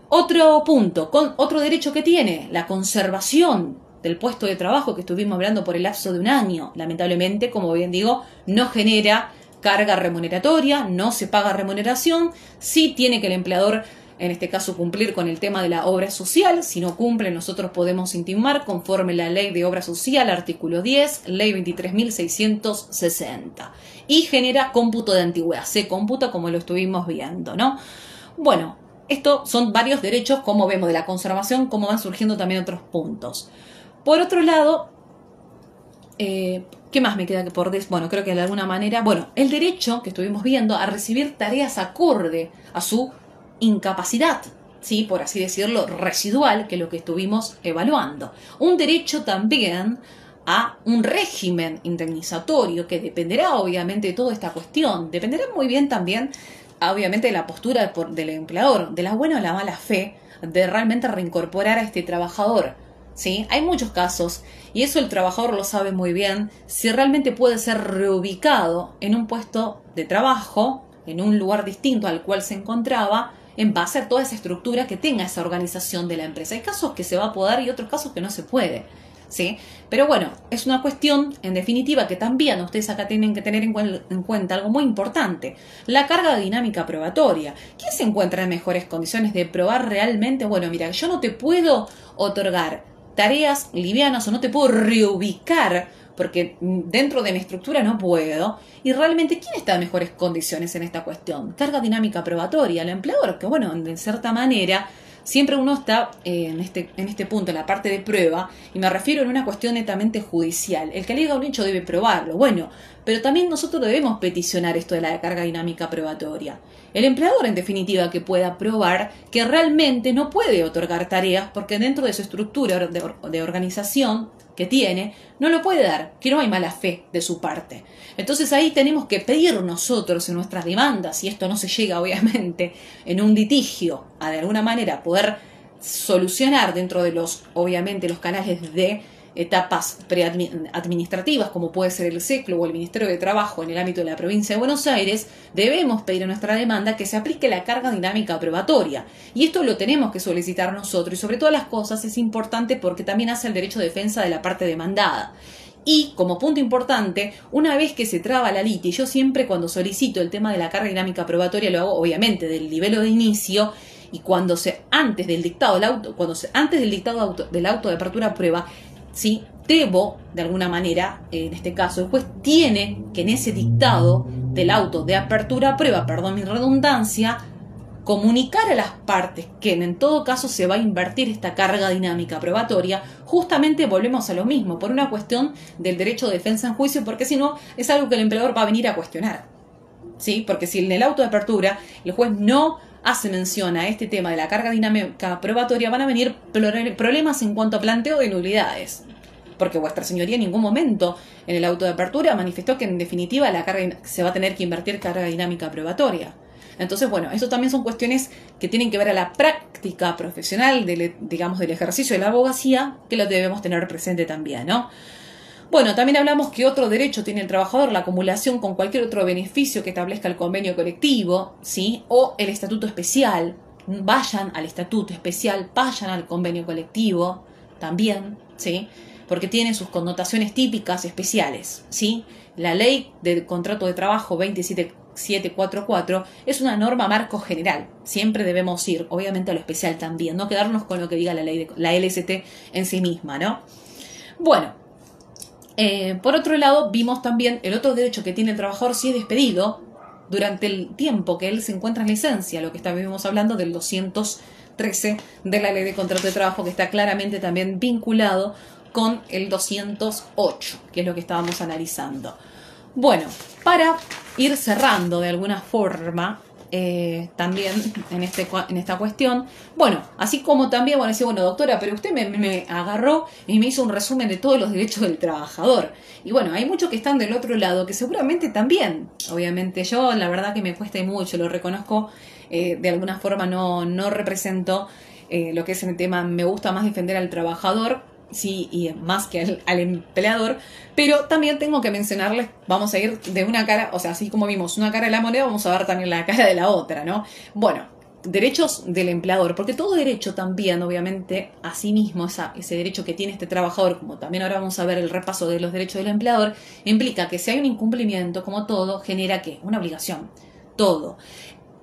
Otro punto, otro derecho que tiene, la conservación del puesto de trabajo que estuvimos hablando por el lapso de un año. Lamentablemente, como bien digo, no genera carga remuneratoria, no se paga remuneración, sí tiene que el empleador en este caso cumplir con el tema de la obra social. Si no cumple, nosotros podemos intimar conforme la Ley de Obra Social, artículo 10, Ley 23.660. Y genera cómputo de antigüedad. Se computa como lo estuvimos viendo, ¿no? Bueno, estos son varios derechos, como vemos, de la conservación, como van surgiendo también otros puntos. Por otro lado, ¿qué más me queda por decir? Bueno, creo que de alguna manera, el derecho que estuvimos viendo a recibir tareas acorde a su incapacidad, ¿sí? Por así decirlo, residual, que es lo que estuvimos evaluando. Un derecho también a un régimen indemnizatorio que dependerá obviamente de toda esta cuestión. Dependerá muy bien también, obviamente, de la postura del empleador, de la buena o la mala fe de realmente reincorporar a este trabajador, ¿sí? Hay muchos casos, y eso el trabajador lo sabe muy bien, si realmente puede ser reubicado en un puesto de trabajo, en un lugar distinto al cual se encontraba, en base a toda esa estructura que tenga esa organización de la empresa. Hay casos que se va a poder y otros casos que no se puede, ¿sí? Pero bueno, es una cuestión, en definitiva, que también ustedes acá tienen que tener en cuenta algo muy importante: la carga dinámica probatoria. ¿Quién se encuentra en mejores condiciones de probar realmente? Bueno, mira, yo no te puedo otorgar tareas livianas o no te puedo reubicar porque dentro de mi estructura no puedo. Y realmente, ¿quién está en mejores condiciones en esta cuestión? Carga dinámica probatoria, el empleador, que de cierta manera siempre uno está en este punto, en la parte de prueba, y me refiero en una cuestión netamente judicial. El que alega un hecho debe probarlo, pero también nosotros debemos peticionar esto de la carga dinámica probatoria. El empleador, en definitiva, que pueda probar que realmente no puede otorgar tareas porque dentro de su estructura de organización que tiene, no lo puede dar, que no hay mala fe de su parte. Entonces ahí tenemos que pedir nosotros en nuestras demandas, si esto no se llega obviamente en un litigio a de alguna manera poder solucionar dentro de los canales de etapas administrativas, como puede ser el SECLO o el Ministerio de Trabajo en el ámbito de la provincia de Buenos Aires, debemos pedir en nuestra demanda que se aplique la carga dinámica probatoria. Y esto lo tenemos que solicitar nosotros, y sobre todas las cosas es importante porque también hace el derecho de defensa de la parte demandada. Y como punto importante, una vez que se traba la liti, yo siempre cuando solicito el tema de la carga dinámica probatoria lo hago obviamente del nivel de inicio, y antes del dictado del auto de apertura a prueba, ¿sí? Debo, de alguna manera, en este caso, el juez tiene que en ese dictado del auto de apertura a prueba, perdón mi redundancia, comunicar a las partes que en todo caso se va a invertir esta carga dinámica probatoria. Justamente volvemos a lo mismo, por una cuestión del derecho de defensa en juicio, porque si no es algo que el empleador va a venir a cuestionar, ¿sí? Porque si en el auto de apertura el juez no hace mención a este tema de la carga dinámica probatoria, van a venir problemas en cuanto a planteo de nulidades. Porque vuestra señoría en ningún momento en el auto de apertura manifestó que en definitiva la carga se va a tener que invertir carga dinámica probatoria. Entonces, bueno, eso también son cuestiones que tienen que ver a la práctica profesional del ejercicio de la abogacía, que lo debemos tener presente también, ¿no? Bueno, también hablamos que otro derecho tiene el trabajador, la acumulación con cualquier otro beneficio que establezca el convenio colectivo, ¿sí? O el estatuto especial. Vayan al estatuto especial, vayan al convenio colectivo también, ¿sí? Porque tiene sus connotaciones típicas especiales, ¿sí? La ley de contrato de trabajo 27744 es una norma marco general. Siempre debemos ir, obviamente, a lo especial también, no quedarnos con lo que diga la ley la LST en sí misma, ¿no? Bueno, por otro lado, vimos también el otro derecho que tiene el trabajador si es despedido durante el tiempo que él se encuentra en licencia, lo que estábamos hablando del 213 de la ley de contrato de trabajo, que está claramente también vinculado con el 208, que es lo que estábamos analizando. Bueno, para ir cerrando de alguna forma también en esta cuestión, bueno, así como también, bueno, decía, bueno, doctora, pero usted me agarró y me hizo un resumen de todos los derechos del trabajador. Y bueno, hay muchos que están del otro lado que seguramente también, obviamente, yo la verdad que me cuesta mucho, lo reconozco, de alguna forma no represento lo que es el tema, me gusta más defender al trabajador, sí, y más que al empleador, pero también tengo que mencionarles, vamos a ir de una cara, o sea, así como vimos una cara de la moneda, vamos a ver también la cara de la otra, ¿no? Bueno, derechos del empleador, porque todo derecho también, obviamente, asimismo, ese derecho que tiene este trabajador, como también ahora vamos a ver el repaso de los derechos del empleador, implica que si hay un incumplimiento, como todo, genera ¿qué? Una obligación, todo.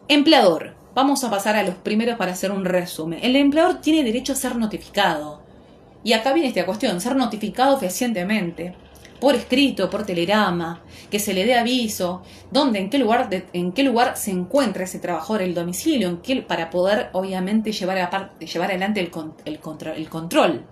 Empleador, vamos a pasar a los primeros para hacer un resumen. El empleador tiene derecho a ser notificado. Y acá viene esta cuestión, ser notificado fehacientemente, por escrito, por telegrama, que se le dé aviso, dónde, en qué lugar se encuentra ese trabajador, el domicilio, para poder, obviamente, llevar adelante el control.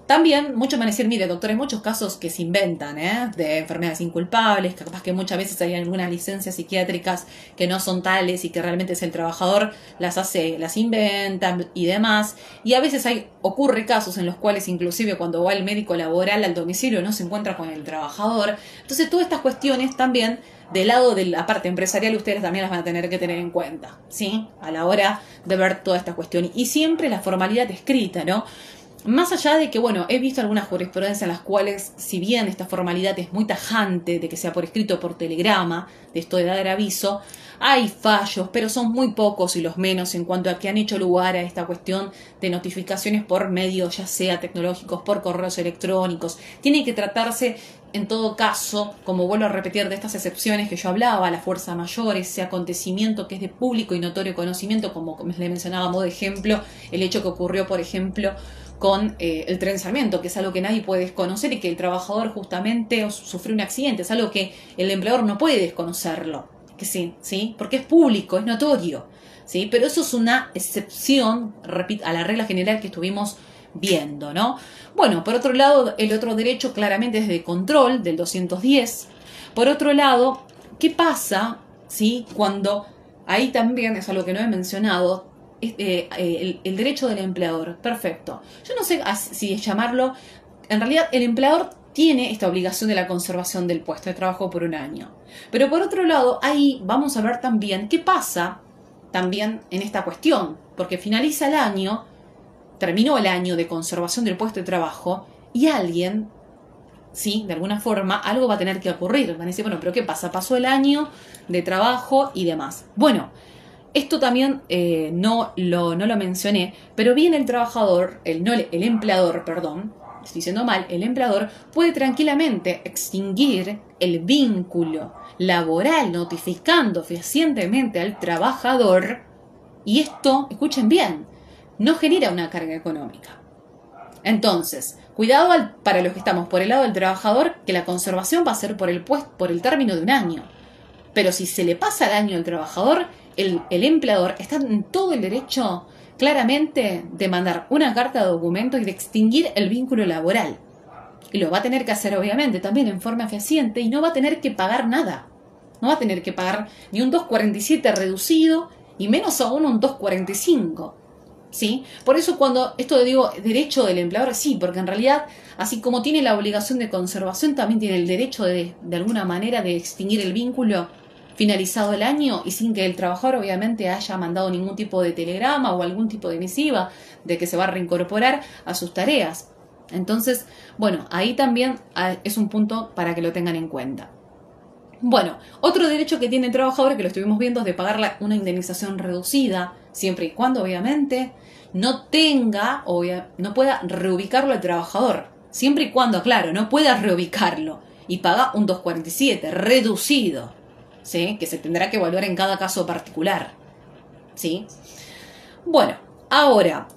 También muchos van a decir, mire, doctor, hay muchos casos que se inventan, de enfermedades inculpables, capaz que muchas veces hay algunas licencias psiquiátricas que no son tales y que realmente es el trabajador, las inventan y demás. Y a veces ocurre casos en los cuales inclusive cuando va el médico laboral al domicilio no se encuentra con el trabajador. Entonces todas estas cuestiones también del lado de la parte empresarial ustedes también las van a tener que tener en cuenta, ¿sí? A la hora de ver toda esta cuestión. Y siempre la formalidad escrita, ¿no? Más allá de que, bueno, he visto algunas jurisprudencias en las cuales, si bien esta formalidad es muy tajante, de que sea por escrito o por telegrama, de esto de dar aviso, hay fallos, pero son muy pocos y los menos en cuanto a que han hecho lugar a esta cuestión de notificaciones por medios, ya sea tecnológicos, por correos electrónicos. Tiene que tratarse, en todo caso, como vuelvo a repetir, de estas excepciones que yo hablaba, la fuerza mayor, ese acontecimiento que es de público y notorio conocimiento, como le mencionaba a modo de ejemplo, el hecho que ocurrió, por ejemplo, con el tren Sarmiento, que es algo que nadie puede desconocer y que el trabajador justamente sufrió un accidente, es algo que el empleador no puede desconocerlo, que sí, porque es público, es notorio, ¿sí? Pero eso es una excepción, repito, a la regla general que estuvimos viendo, ¿no? Bueno, por otro lado, el otro derecho claramente es de control, del 210. Por otro lado, ¿qué pasa, sí, cuando ahí también es algo que no he mencionado? El derecho del empleador, perfecto. Yo no sé si llamarlo, en realidad el empleador tiene esta obligación de la conservación del puesto de trabajo por un año. Pero por otro lado, ahí vamos a ver también qué pasa también en esta cuestión, porque finaliza el año, terminó el año de conservación del puesto de trabajo y alguien, sí, de alguna forma, algo va a tener que ocurrir. Van a decir, bueno, pero ¿qué pasa? Pasó el año de trabajo y demás. Bueno, esto también no lo mencioné, pero bien el trabajador, el empleador, perdón, estoy diciendo mal, el empleador puede tranquilamente extinguir el vínculo laboral notificando fehacientemente al trabajador y esto, escuchen bien, no genera una carga económica. Entonces, cuidado para los que estamos por el lado del trabajador, que la conservación va a ser por el término de un año. Pero si se le pasa el año al trabajador, el empleador está en todo el derecho claramente de mandar una carta de documento y de extinguir el vínculo laboral. Y lo va a tener que hacer obviamente también en forma fehaciente y no va a tener que pagar nada. No va a tener que pagar ni un 247 reducido y menos aún un 245. ¿Sí? Por eso cuando esto digo derecho del empleador, sí, porque en realidad, así como tiene la obligación de conservación, también tiene el derecho de alguna manera de extinguir el vínculo finalizado el año y sin que el trabajador obviamente haya mandado ningún tipo de telegrama o algún tipo de misiva de que se va a reincorporar a sus tareas. Entonces, bueno, ahí también es un punto para que lo tengan en cuenta. Bueno, otro derecho que tiene el trabajador, que lo estuvimos viendo, es de pagar una indemnización reducida, siempre y cuando obviamente no pueda reubicarlo al trabajador. Siempre y cuando, claro, no pueda reubicarlo y paga un 247 reducido, ¿sí? Que se tendrá que evaluar en cada caso particular, ¿sí? Bueno, ahora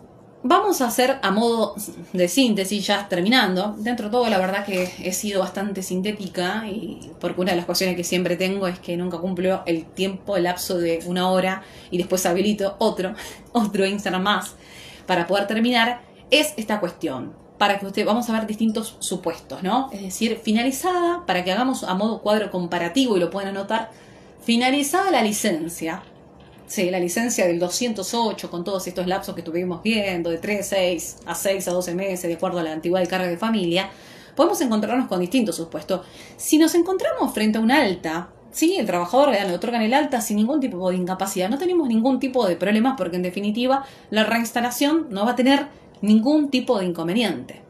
vamos a hacer a modo de síntesis, ya terminando. Dentro de todo, la verdad que he sido bastante sintética, y porque una de las cuestiones que siempre tengo es que nunca cumplo el tiempo, el lapso de una hora, y después habilito otro Instagram más para poder terminar, es esta cuestión. Para que vamos a ver distintos supuestos, ¿no? Es decir, finalizada, para que hagamos a modo cuadro comparativo y lo puedan anotar, finalizada la licencia. Sí, la licencia del 208 con todos estos lapsos que estuvimos viendo, de 3, 6 a 12 meses, de acuerdo a la antigüedad de carga de familia, podemos encontrarnos con distintos supuestos. Si nos encontramos frente a un alta, ¿sí? El trabajador le otorgan el alta sin ningún tipo de incapacidad, no tenemos ningún tipo de problemas porque en definitiva la reinstalación no va a tener ningún tipo de inconveniente.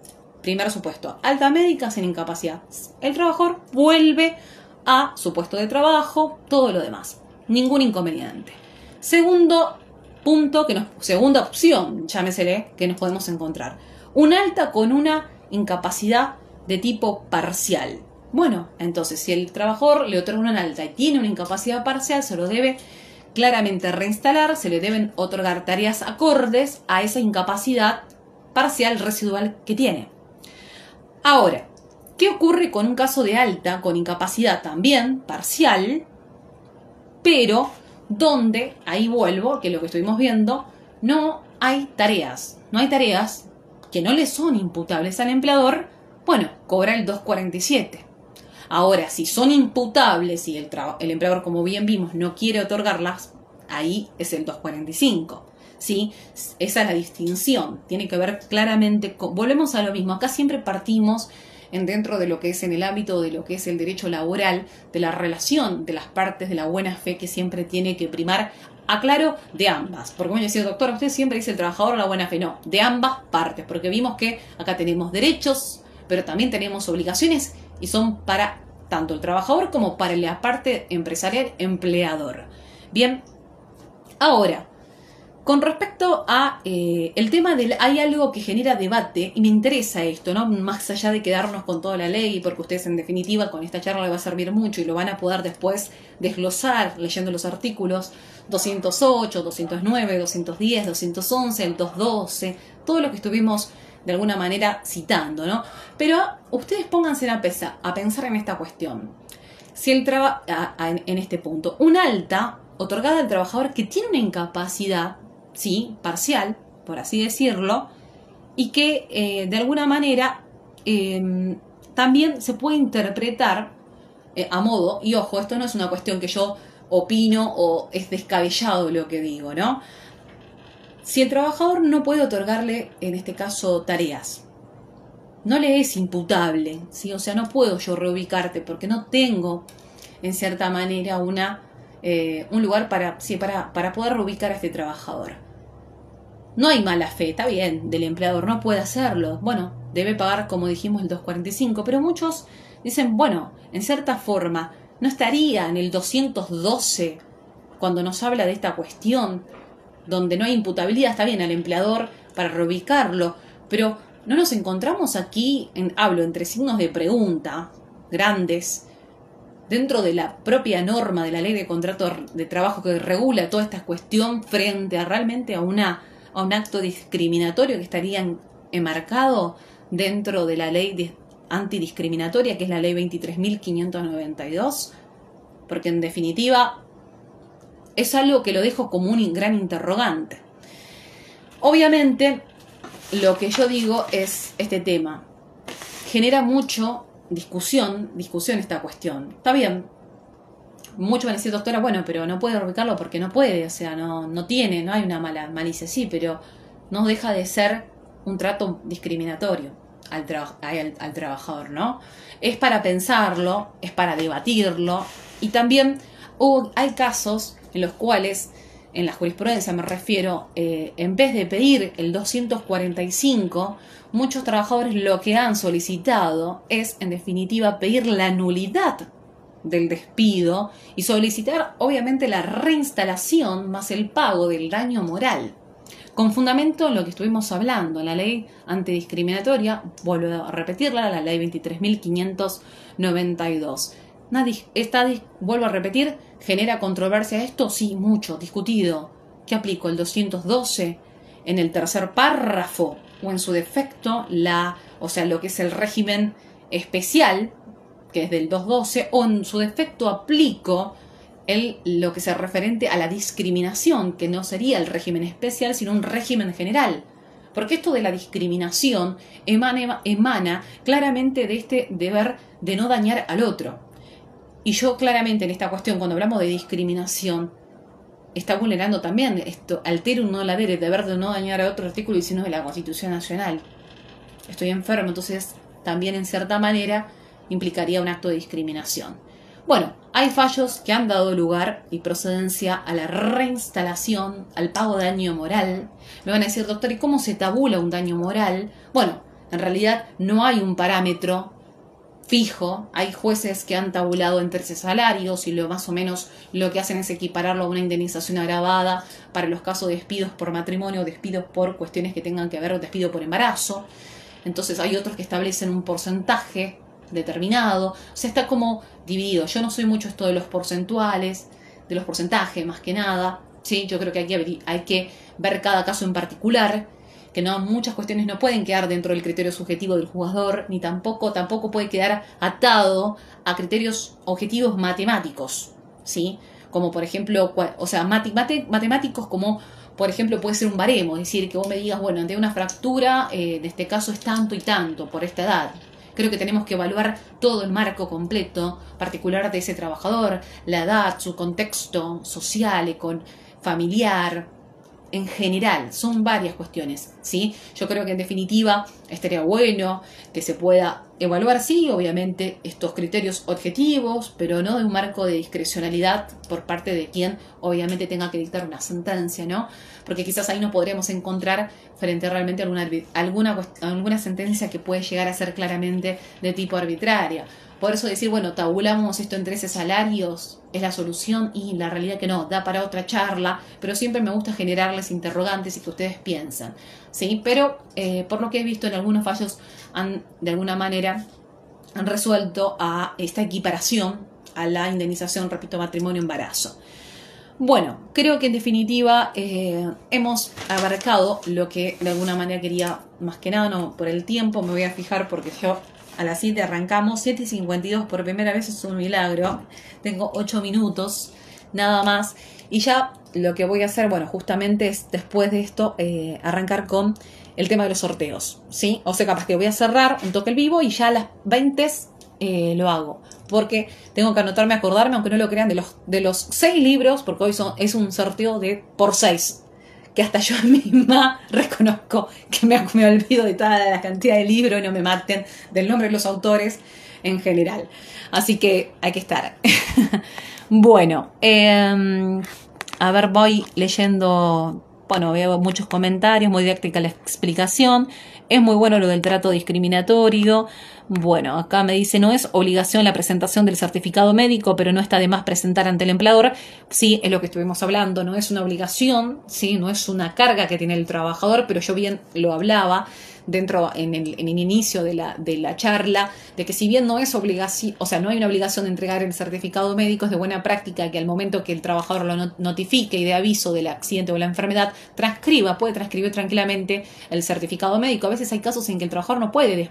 Primer supuesto, alta médica sin incapacidad. El trabajador vuelve a su puesto de trabajo, todo lo demás. Ningún inconveniente. Segundo punto, segunda opción, llámesele, que nos podemos encontrar. Un alta con una incapacidad de tipo parcial. Bueno, entonces si el trabajador le otorga un alta y tiene una incapacidad parcial, se lo debe claramente reinstalar, se le deben otorgar tareas acordes a esa incapacidad parcial residual que tiene. Ahora, ¿qué ocurre con un caso de alta con incapacidad también parcial, pero donde, ahí vuelvo, que lo que estuvimos viendo, no hay tareas que no le son imputables al empleador? Bueno, cobra el 247. Ahora, si son imputables y el empleador, como bien vimos, no quiere otorgarlas, ahí es el 245. ¿Sí? Esa es la distinción. Tiene que ver claramente volvemos a lo mismo. Acá siempre partimos dentro de lo que es en el ámbito de lo que es el derecho laboral, de la relación de las partes, de la buena fe que siempre tiene que primar, aclaro, de ambas. Porque como yo decía, doctor, usted siempre dice el trabajador o la buena fe. No, de ambas partes, porque vimos que acá tenemos derechos, pero también tenemos obligaciones y son para tanto el trabajador como para la parte empresarial empleador. Bien, ahora, con respecto a el tema hay algo que genera debate y me interesa esto, ¿no? Más allá de quedarnos con toda la ley, porque ustedes en definitiva con esta charla les va a servir mucho y lo van a poder después desglosar leyendo los artículos 208, 209, 210, 211, el 212, todo lo que estuvimos de alguna manera citando, ¿no? Pero ustedes pónganse a pensar en esta cuestión. Si en este punto, un alta otorgada al trabajador que tiene una incapacidad, sí, parcial, por así decirlo, y que de alguna manera también se puede interpretar a modo, y ojo, esto no es una cuestión que yo opino o es descabellado lo que digo, ¿no? Si el trabajador no puede otorgarle, en este caso, tareas, no le es imputable, ¿sí? O sea, no puedo yo reubicarte porque no tengo, en cierta manera, un lugar para poder reubicar a este trabajador. No hay mala fe, está bien, del empleador, no puede hacerlo. Bueno, debe pagar, como dijimos, el 245, pero muchos dicen, bueno, en cierta forma, no estaría en el 212 cuando nos habla de esta cuestión, donde no hay imputabilidad, está bien, al empleador para reubicarlo, pero no nos encontramos aquí, hablo entre signos de pregunta grandes, dentro de la propia norma de la ley de contrato de trabajo que regula toda esta cuestión frente a realmente a un acto discriminatorio que estarían enmarcado dentro de la ley antidiscriminatoria, que es la ley 23.592, porque en definitiva es algo que lo dejo como un gran interrogante. Obviamente, lo que yo digo es este tema. Genera mucho discusión esta cuestión. Está bien, muchos van a decir, doctora, bueno, pero no puede ubicarlo porque no puede, o sea, no tiene, no hay una malicia, sí, pero no deja de ser un trato discriminatorio al trabajador, ¿no? Es para pensarlo, es para debatirlo, y también hay casos en los cuales, en la jurisprudencia me refiero, en vez de pedir el 245, muchos trabajadores lo que han solicitado es, en definitiva, pedir la nulidad del despido y solicitar, obviamente, la reinstalación más el pago del daño moral. Con fundamento en lo que estuvimos hablando, en la ley antidiscriminatoria, vuelvo a repetirla, la ley 23.592. Vuelvo a repetir, ¿genera controversia esto? Sí, mucho, discutido. ¿Qué aplico? El 212 en el tercer párrafo, o en su defecto, lo que es el régimen especial, que es del 212, o en su defecto aplico lo que se referente a la discriminación, que no sería el régimen especial, sino un régimen general. Porque esto de la discriminación emana claramente de este deber de no dañar al otro. Y yo claramente en esta cuestión, cuando hablamos de discriminación, está vulnerando también esto, alterum non ladere, el deber de no dañar a otro artículo 19 de la Constitución Nacional. Estoy enfermo, entonces también en cierta manera implicaría un acto de discriminación. Bueno, hay fallos que han dado lugar y procedencia a la reinstalación, al pago de daño moral. Me van a decir, doctor, ¿y cómo se tabula un daño moral? Bueno, en realidad no hay un parámetro fijo. Hay jueces que han tabulado en 13 salarios y más o menos lo que hacen es equipararlo a una indemnización agravada para los casos de despidos por matrimonio o despidos por cuestiones que tengan que ver con despido por embarazo. Entonces hay otros que establecen un porcentaje determinado, o sea, está como dividido. Yo no soy mucho esto de los porcentuales, de los porcentajes más que nada, ¿sí? Yo creo que hay que ver cada caso en particular, que muchas cuestiones no pueden quedar dentro del criterio subjetivo del juzgador, ni tampoco puede quedar atado a criterios objetivos matemáticos, ¿sí? Como por ejemplo, matemáticos como por ejemplo puede ser un baremo, es decir, que vos me digas, bueno, ante una fractura, en este caso es tanto y tanto por esta edad. Creo que tenemos que evaluar todo el marco completo, particular de ese trabajador, la edad, su contexto social, familiar, en general. Son varias cuestiones, ¿sí? Yo creo que en definitiva estaría bueno que se pueda evaluar, sí, obviamente, estos criterios objetivos, pero no de un marco de discrecionalidad por parte de quien obviamente tenga que dictar una sentencia, ¿no? Porque quizás ahí nos podremos encontrar frente a realmente alguna sentencia que puede llegar a ser claramente de tipo arbitraria. Por eso decir, bueno, tabulamos esto en 13 salarios, es la solución, y la realidad que no, da para otra charla, pero siempre me gusta generarles interrogantes y que ustedes piensen, ¿sí? Pero por lo que he visto en algunos fallos, de alguna manera han resuelto a esta equiparación a la indemnización, repito, matrimonio-embarazo. Bueno, creo que en definitiva hemos abarcado lo que de alguna manera quería, más que nada, no por el tiempo, me voy a fijar porque yo a las 7 arrancamos, 7:52 por primera vez, es un milagro, tengo 8 minutos nada más, y ya lo que voy a hacer, bueno, justamente es después de esto arrancar con el tema de los sorteos, ¿sí? O sea, capaz que voy a cerrar un toque el vivo y ya a las 20 lo hago, porque tengo que acordarme, aunque no lo crean, de los 6 libros, porque hoy es un sorteo por 6, que hasta yo misma reconozco que me olvido de toda la cantidad de libros y no me maten del nombre de los autores en general. Así que hay que estar. Bueno, a ver, voy leyendo. Bueno, veo muchos comentarios, muy didáctica la explicación. Es muy bueno lo del trato discriminatorio. Bueno, acá me dice, no es obligación la presentación del certificado médico, pero no está de más presentar ante el empleador. Sí, es lo que estuvimos hablando, no es una obligación, sí, no es una carga que tiene el trabajador, pero yo bien lo hablaba dentro en el inicio de la charla, de que si bien no es obligación, o sea, no hay una obligación de entregar el certificado médico, es de buena práctica que al momento que el trabajador lo notifique y de aviso del accidente o la enfermedad, puede transcribir tranquilamente el certificado médico. A veces hay casos en que el trabajador no puede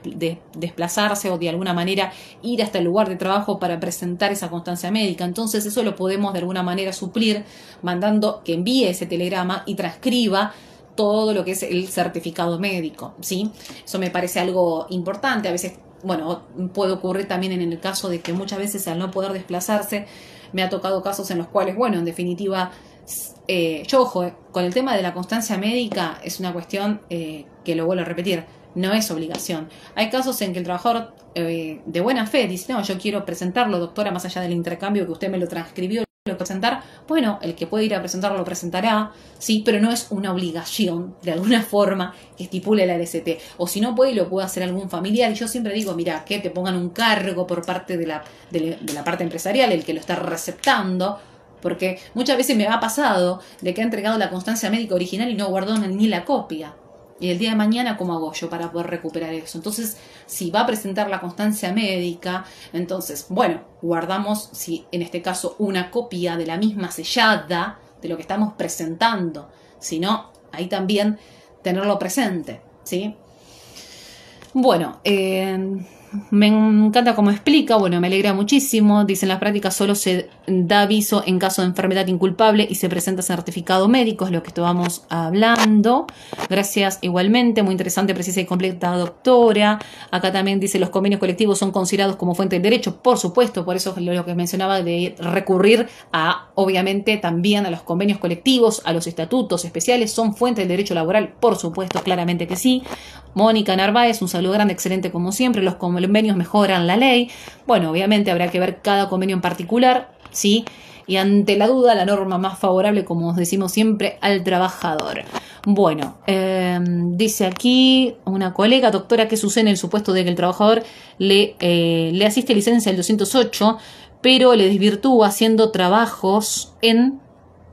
desplazarse o de alguna manera ir hasta el lugar de trabajo para presentar esa constancia médica. Entonces eso lo podemos de alguna manera suplir mandando que envíe ese telegrama y transcriba todo lo que es el certificado médico, ¿sí? Eso me parece algo importante. A veces, bueno, puede ocurrir también en el caso de que muchas veces al no poder desplazarse, me ha tocado casos en los cuales, bueno, en definitiva, ojo, con el tema de la constancia médica es una cuestión que lo vuelvo a repetir, no es obligación. Hay casos en que el trabajador de buena fe dice, no, yo quiero presentarlo, doctora, más allá del intercambio que usted me lo transcribió, lo presentar, bueno, el que puede ir a presentarlo lo presentará, sí, pero no es una obligación de alguna forma que estipule la LST, o si no puede, lo puede hacer algún familiar. Y yo siempre digo, mira, que te pongan un cargo por parte de la parte empresarial, el que lo está receptando, porque muchas veces me ha pasado de que ha entregado la constancia médica original y no guardó ni la copia. Y el día de mañana, ¿cómo hago yo para poder recuperar eso? Entonces, si va a presentar la constancia médica, entonces, bueno, guardamos, si en este caso, una copia de la misma sellada de lo que estamos presentando. Si no, ahí también tenerlo presente, ¿sí? Bueno, me encanta cómo explica, bueno, me alegra muchísimo. Dice, en las prácticas solo se da aviso en caso de enfermedad inculpable y se presenta certificado médico, es lo que estábamos hablando. Gracias igualmente, muy interesante, precisa y completa, doctora. Acá también dice, los convenios colectivos son considerados como fuente del derecho, por supuesto, por eso es lo que mencionaba de recurrir a, obviamente, también a los convenios colectivos, a los estatutos especiales, son fuente del derecho laboral, por supuesto, claramente que sí. Mónica Narváez, un saludo grande, excelente como siempre. Los convenios mejoran la ley. Bueno, obviamente habrá que ver cada convenio en particular, ¿sí? Y ante la duda, la norma más favorable, como decimos siempre, al trabajador. Bueno, dice aquí una colega, doctora, ¿qué sucede en el supuesto de que el trabajador le asiste licencia el 208, pero le desvirtúa haciendo trabajos en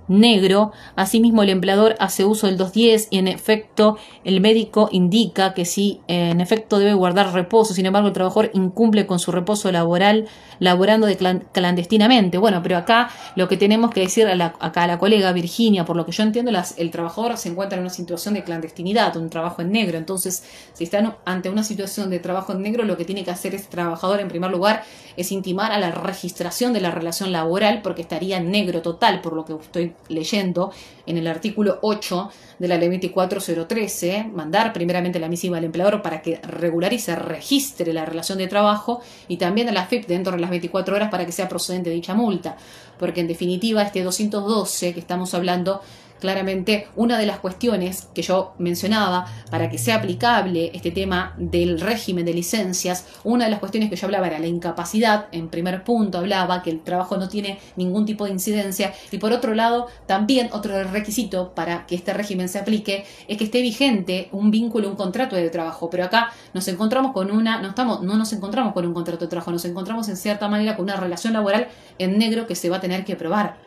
negro? Asimismo, el empleador hace uso del 210 y en efecto el médico indica que sí, en efecto debe guardar reposo. Sin embargo, el trabajador incumple con su reposo laboral laborando clandestinamente. Bueno, pero acá lo que tenemos que decir acá a la colega Virginia, por lo que yo entiendo, el trabajador se encuentra en una situación de clandestinidad, un trabajo en negro. Entonces, si están ante una situación de trabajo en negro, lo que tiene que hacer este trabajador, en primer lugar, es intimar a la registración de la relación laboral, porque estaría en negro total, por lo que estoy leyendo en el artículo 8 de la ley 24013, mandar primeramente la misiva al empleador para que regularice, registre la relación de trabajo, y también a la AFIP dentro de las 24 horas para que sea procedente dicha multa, porque en definitiva este 212 que estamos hablando, claramente una de las cuestiones que yo mencionaba para que sea aplicable este tema del régimen de licencias, una de las cuestiones que yo hablaba era la incapacidad. En primer punto hablaba que el trabajo no tiene ningún tipo de incidencia, y por otro lado también otro requisito para que este régimen se aplique es que esté vigente un vínculo, un contrato de trabajo. Pero acá nos encontramos con no nos encontramos con un contrato de trabajo, nos encontramos en cierta manera con una relación laboral en negro que se va a tener que probar.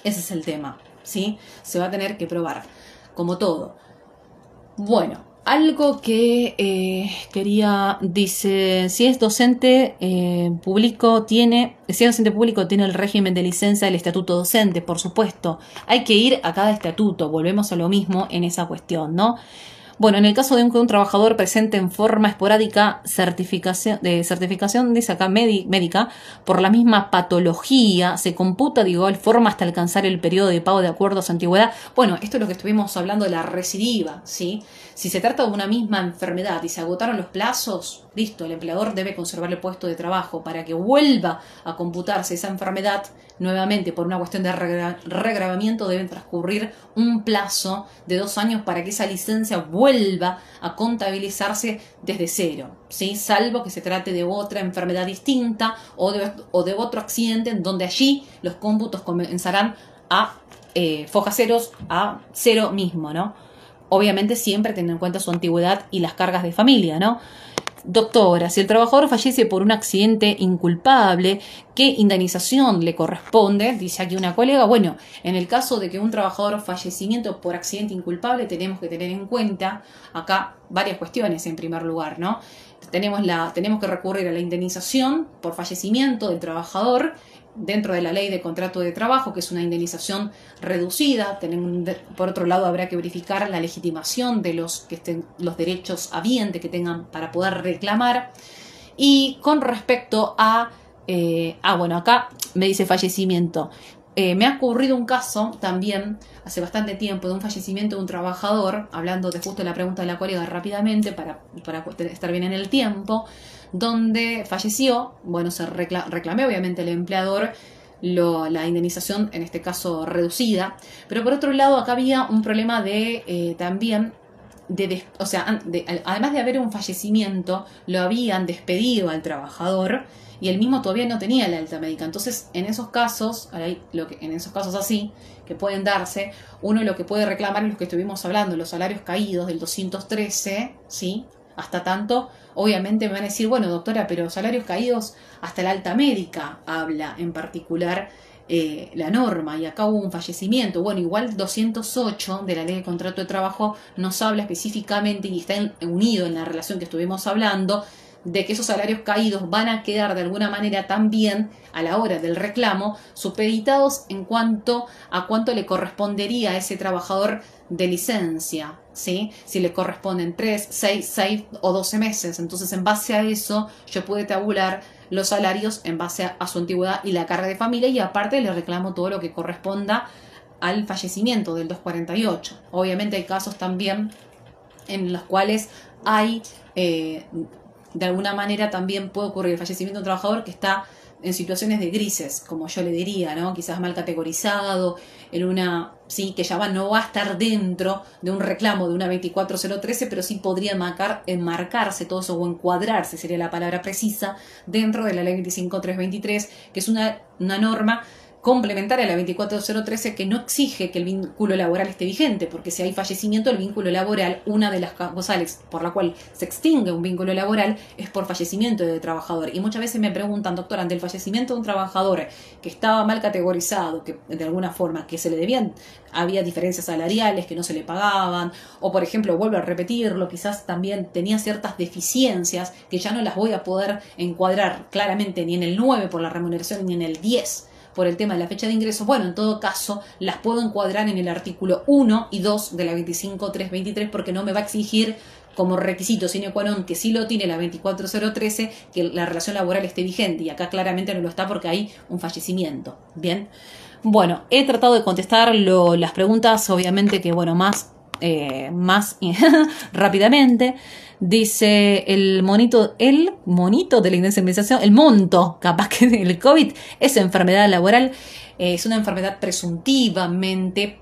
Ese es el tema, ¿sí? Se va a tener que probar, como todo. Bueno, algo que quería, dice, si es docente público tiene el régimen de licencia del estatuto docente, por supuesto. Hay que ir a cada estatuto, volvemos a lo mismo en esa cuestión, ¿no? Bueno, en el caso de que un trabajador presente en forma esporádica certificación dice acá médica por la misma patología, se computa de igual forma hasta alcanzar el periodo de pago de acuerdo a su antigüedad. Bueno, esto es lo que estuvimos hablando de la recidiva, ¿sí? Si se trata de una misma enfermedad y se agotaron los plazos, listo, el empleador debe conservar el puesto de trabajo para que vuelva a computarse esa enfermedad nuevamente. Por una cuestión de regravamiento deben transcurrir un plazo de 2 años para que esa licencia vuelva a contabilizarse desde cero, ¿sí? Salvo que se trate de otra enfermedad distinta o de otro accidente en donde allí los cómputos comenzarán a foja ceros a cero mismo, ¿no? Obviamente siempre teniendo en cuenta su antigüedad y las cargas de familia, ¿no? Doctora, si el trabajador fallece por un accidente inculpable, ¿qué indemnización le corresponde? Dice aquí una colega. Bueno, en el caso de que un trabajador fallecimiento por accidente inculpable, tenemos que tener en cuenta acá varias cuestiones en primer lugar, ¿no? Tenemos que recurrir a la indemnización por fallecimiento del trabajador dentro de la ley de contrato de trabajo, que es una indemnización reducida. Por otro lado, habrá que verificar la legitimación de los derechos habientes que tengan para poder reclamar. Y con respecto a... bueno, acá me dice fallecimiento. Me ha ocurrido un caso también hace bastante tiempo de un fallecimiento de un trabajador, hablando de justo la pregunta de la colega rápidamente para estar bien en el tiempo, donde falleció. Bueno, se reclamé obviamente el empleador la indemnización, en este caso reducida, pero por otro lado acá había un problema de también además de haber un fallecimiento, lo habían despedido al trabajador y él mismo todavía no tenía la alta médica. Entonces, en esos casos así, que pueden darse, uno lo que puede reclamar es lo que estuvimos hablando, los salarios caídos del 213, ¿sí? Hasta tanto, obviamente me van a decir, bueno, doctora, pero salarios caídos hasta la alta médica habla en particular la norma, y acá hubo un fallecimiento. Bueno, igual 208 de la ley de contrato de trabajo nos habla específicamente y está unido en la relación que estuvimos hablando, de que esos salarios caídos van a quedar de alguna manera también a la hora del reclamo supeditados en cuanto a cuánto le correspondería a ese trabajador de licencia, ¿sí? Si le corresponden 3, 6 o 12 meses. Entonces, en base a eso, yo puedo tabular los salarios en base a su antigüedad y la carga de familia, y aparte le reclamo todo lo que corresponda al fallecimiento del 248. Obviamente hay casos también en los cuales hay... de alguna manera también puede ocurrir el fallecimiento de un trabajador que está en situaciones de grises, como yo le diría, ¿no? Quizás mal categorizado, que ya no va a estar dentro de un reclamo de una 24013, pero sí podría enmarcarse todo eso, o encuadrarse, sería la palabra precisa, dentro de la ley 25323, que es una norma complementaria a la 24013, que no exige que el vínculo laboral esté vigente, porque si hay fallecimiento, el vínculo laboral, una de las causales por la cual se extingue un vínculo laboral es por fallecimiento de trabajador. Y muchas veces me preguntan, doctora, ante el fallecimiento de un trabajador que estaba mal categorizado, que de alguna forma que se le debían, había diferencias salariales que no se le pagaban, o por ejemplo, vuelvo a repetirlo, quizás también tenía ciertas deficiencias que ya no las voy a poder encuadrar claramente ni en el 9 por la remuneración ni en el 10 por el tema de la fecha de ingreso. Bueno, en todo caso, las puedo encuadrar en el artículo 1 y 2 de la 25323, porque no me va a exigir como requisito sine qua non, que sí lo tiene la 24013, que la relación laboral esté vigente, y acá claramente no lo está porque hay un fallecimiento. Bien, bueno, he tratado de contestar las preguntas, obviamente que, bueno, más rápidamente. Dice el monito de la indemnización, el monto, capaz que el COVID es enfermedad laboral, es una enfermedad presuntamente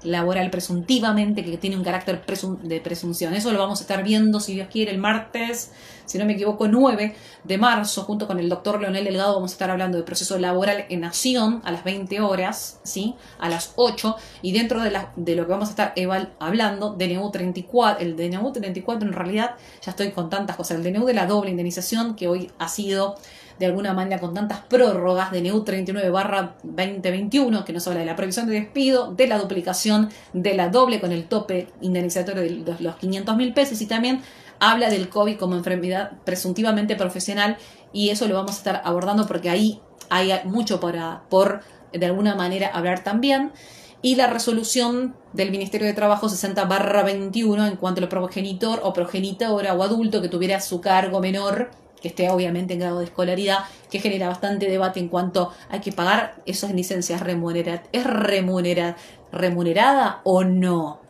laboral, presuntivamente, que tiene un carácter de presunción. Eso lo vamos a estar viendo, si Dios quiere, el martes, si no me equivoco, 9 de marzo, junto con el doctor Leonel Delgado. Vamos a estar hablando de proceso laboral en Nación a las 20 horas, ¿sí? A las 8, y dentro de lo que vamos a estar hablando, DNU 34, el DNU 34 en realidad, ya estoy con tantas cosas, el DNU de la doble indemnización, que hoy ha sido de alguna manera con tantas prórrogas, de DNU 39/2021, que nos habla de la previsión de despido, de la duplicación de la doble con el tope indemnizatorio de los 500.000 pesos, y también habla del COVID como enfermedad presuntivamente profesional, y eso lo vamos a estar abordando porque ahí hay mucho por de alguna manera hablar también. Y la resolución del Ministerio de Trabajo 60/21 en cuanto al progenitor o progenitora o adulto que tuviera a su cargo menor, que esté obviamente en grado de escolaridad, que genera bastante debate en cuanto hay que pagar esas licencias remuneradas. ¿Es remunerada o no?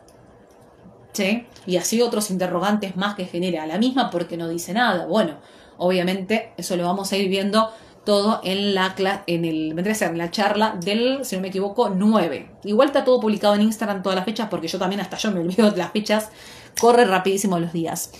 ¿Sí? Y así otros interrogantes más que genera la misma porque no dice nada. Bueno, obviamente eso lo vamos a ir viendo todo vendría a ser la charla del, si no me equivoco, 9. Igual está todo publicado en Instagram, todas las fechas, porque hasta yo me olvido de las fechas, corre rapidísimo los días.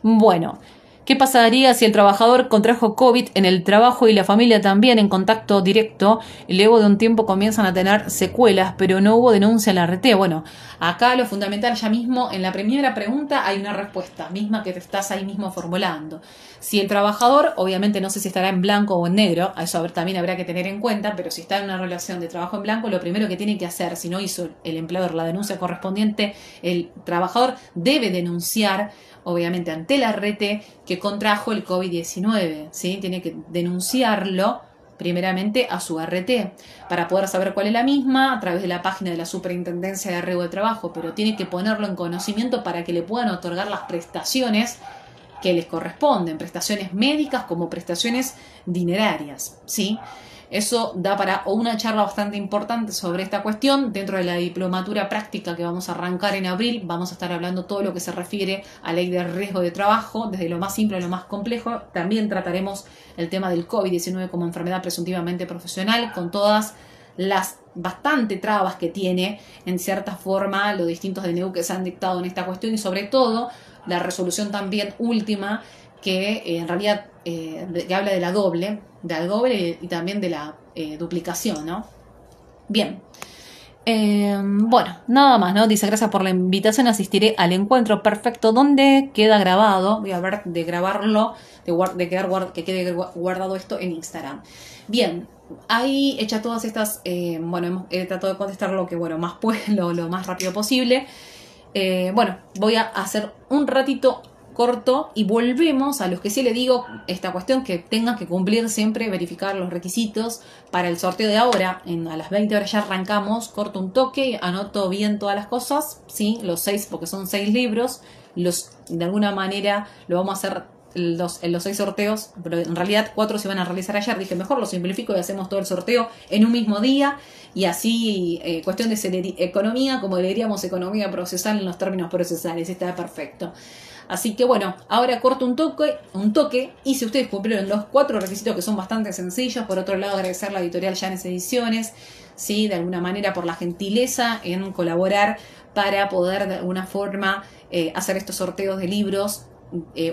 Bueno, ¿Qué pasaría si el trabajador contrajo COVID en el trabajo y la familia también en contacto directo y luego de un tiempo comienzan a tener secuelas, pero no hubo denuncia en la RT? Bueno, acá lo fundamental ya mismo, en la primera pregunta hay una respuesta, misma que te estás ahí mismo formulando. Si el trabajador, obviamente no sé si estará en blanco o en negro, a eso también habrá que tener en cuenta, pero si está en una relación de trabajo en blanco, lo primero que tiene que hacer, si no hizo el empleador la denuncia correspondiente, el trabajador debe denunciar obviamente ante la RT que contrajo el COVID-19, ¿sí? Tiene que denunciarlo primeramente a su RT para poder saber cuál es la misma a través de la página de la Superintendencia de Riesgo de Trabajo, pero tiene que ponerlo en conocimiento para que le puedan otorgar las prestaciones que les corresponden, prestaciones médicas como prestaciones dinerarias, ¿sí? Eso da para una charla bastante importante sobre esta cuestión. Dentro de la diplomatura práctica que vamos a arrancar en abril, vamos a estar hablando todo lo que se refiere a ley de riesgo de trabajo, desde lo más simple a lo más complejo. También trataremos el tema del COVID-19 como enfermedad presuntivamente profesional, con todas las bastante trabas que tiene, en cierta forma, los distintos DNU que se han dictado en esta cuestión y sobre todo la resolución también última que en realidad que habla de la doble y también de la duplicación, ¿no? Bien. Bueno, nada más, ¿no? Dice, gracias por la invitación, asistiré al encuentro. Perfecto, ¿dónde queda grabado? Voy a ver de grabarlo, que quede guardado esto en Instagram. Bien, ahí hecha todas estas, he tratado de contestar lo que, más lo más rápido posible. Voy a hacer un ratito corto y volvemos a los que sí le digo esta cuestión que tengan que cumplir siempre, verificar los requisitos para el sorteo de ahora. A las 20 horas ya arrancamos, corto un toque, anoto bien todas las cosas, ¿sí? Los 6, porque son 6 libros, de alguna manera lo vamos a hacer en los 6 sorteos, pero en realidad 4 se van a realizar ayer. Dije, mejor lo simplifico y hacemos todo el sorteo en un mismo día y así, cuestión de economía, como le diríamos, economía procesal en los términos procesales, está perfecto. Así que ahora corto un toque y si ustedes cumplieron los 4 requisitos que son bastante sencillos, por otro lado agradecer a la editorial Llanes Ediciones, ¿sí? De alguna manera por la gentileza en colaborar para poder de alguna forma hacer estos sorteos de libros.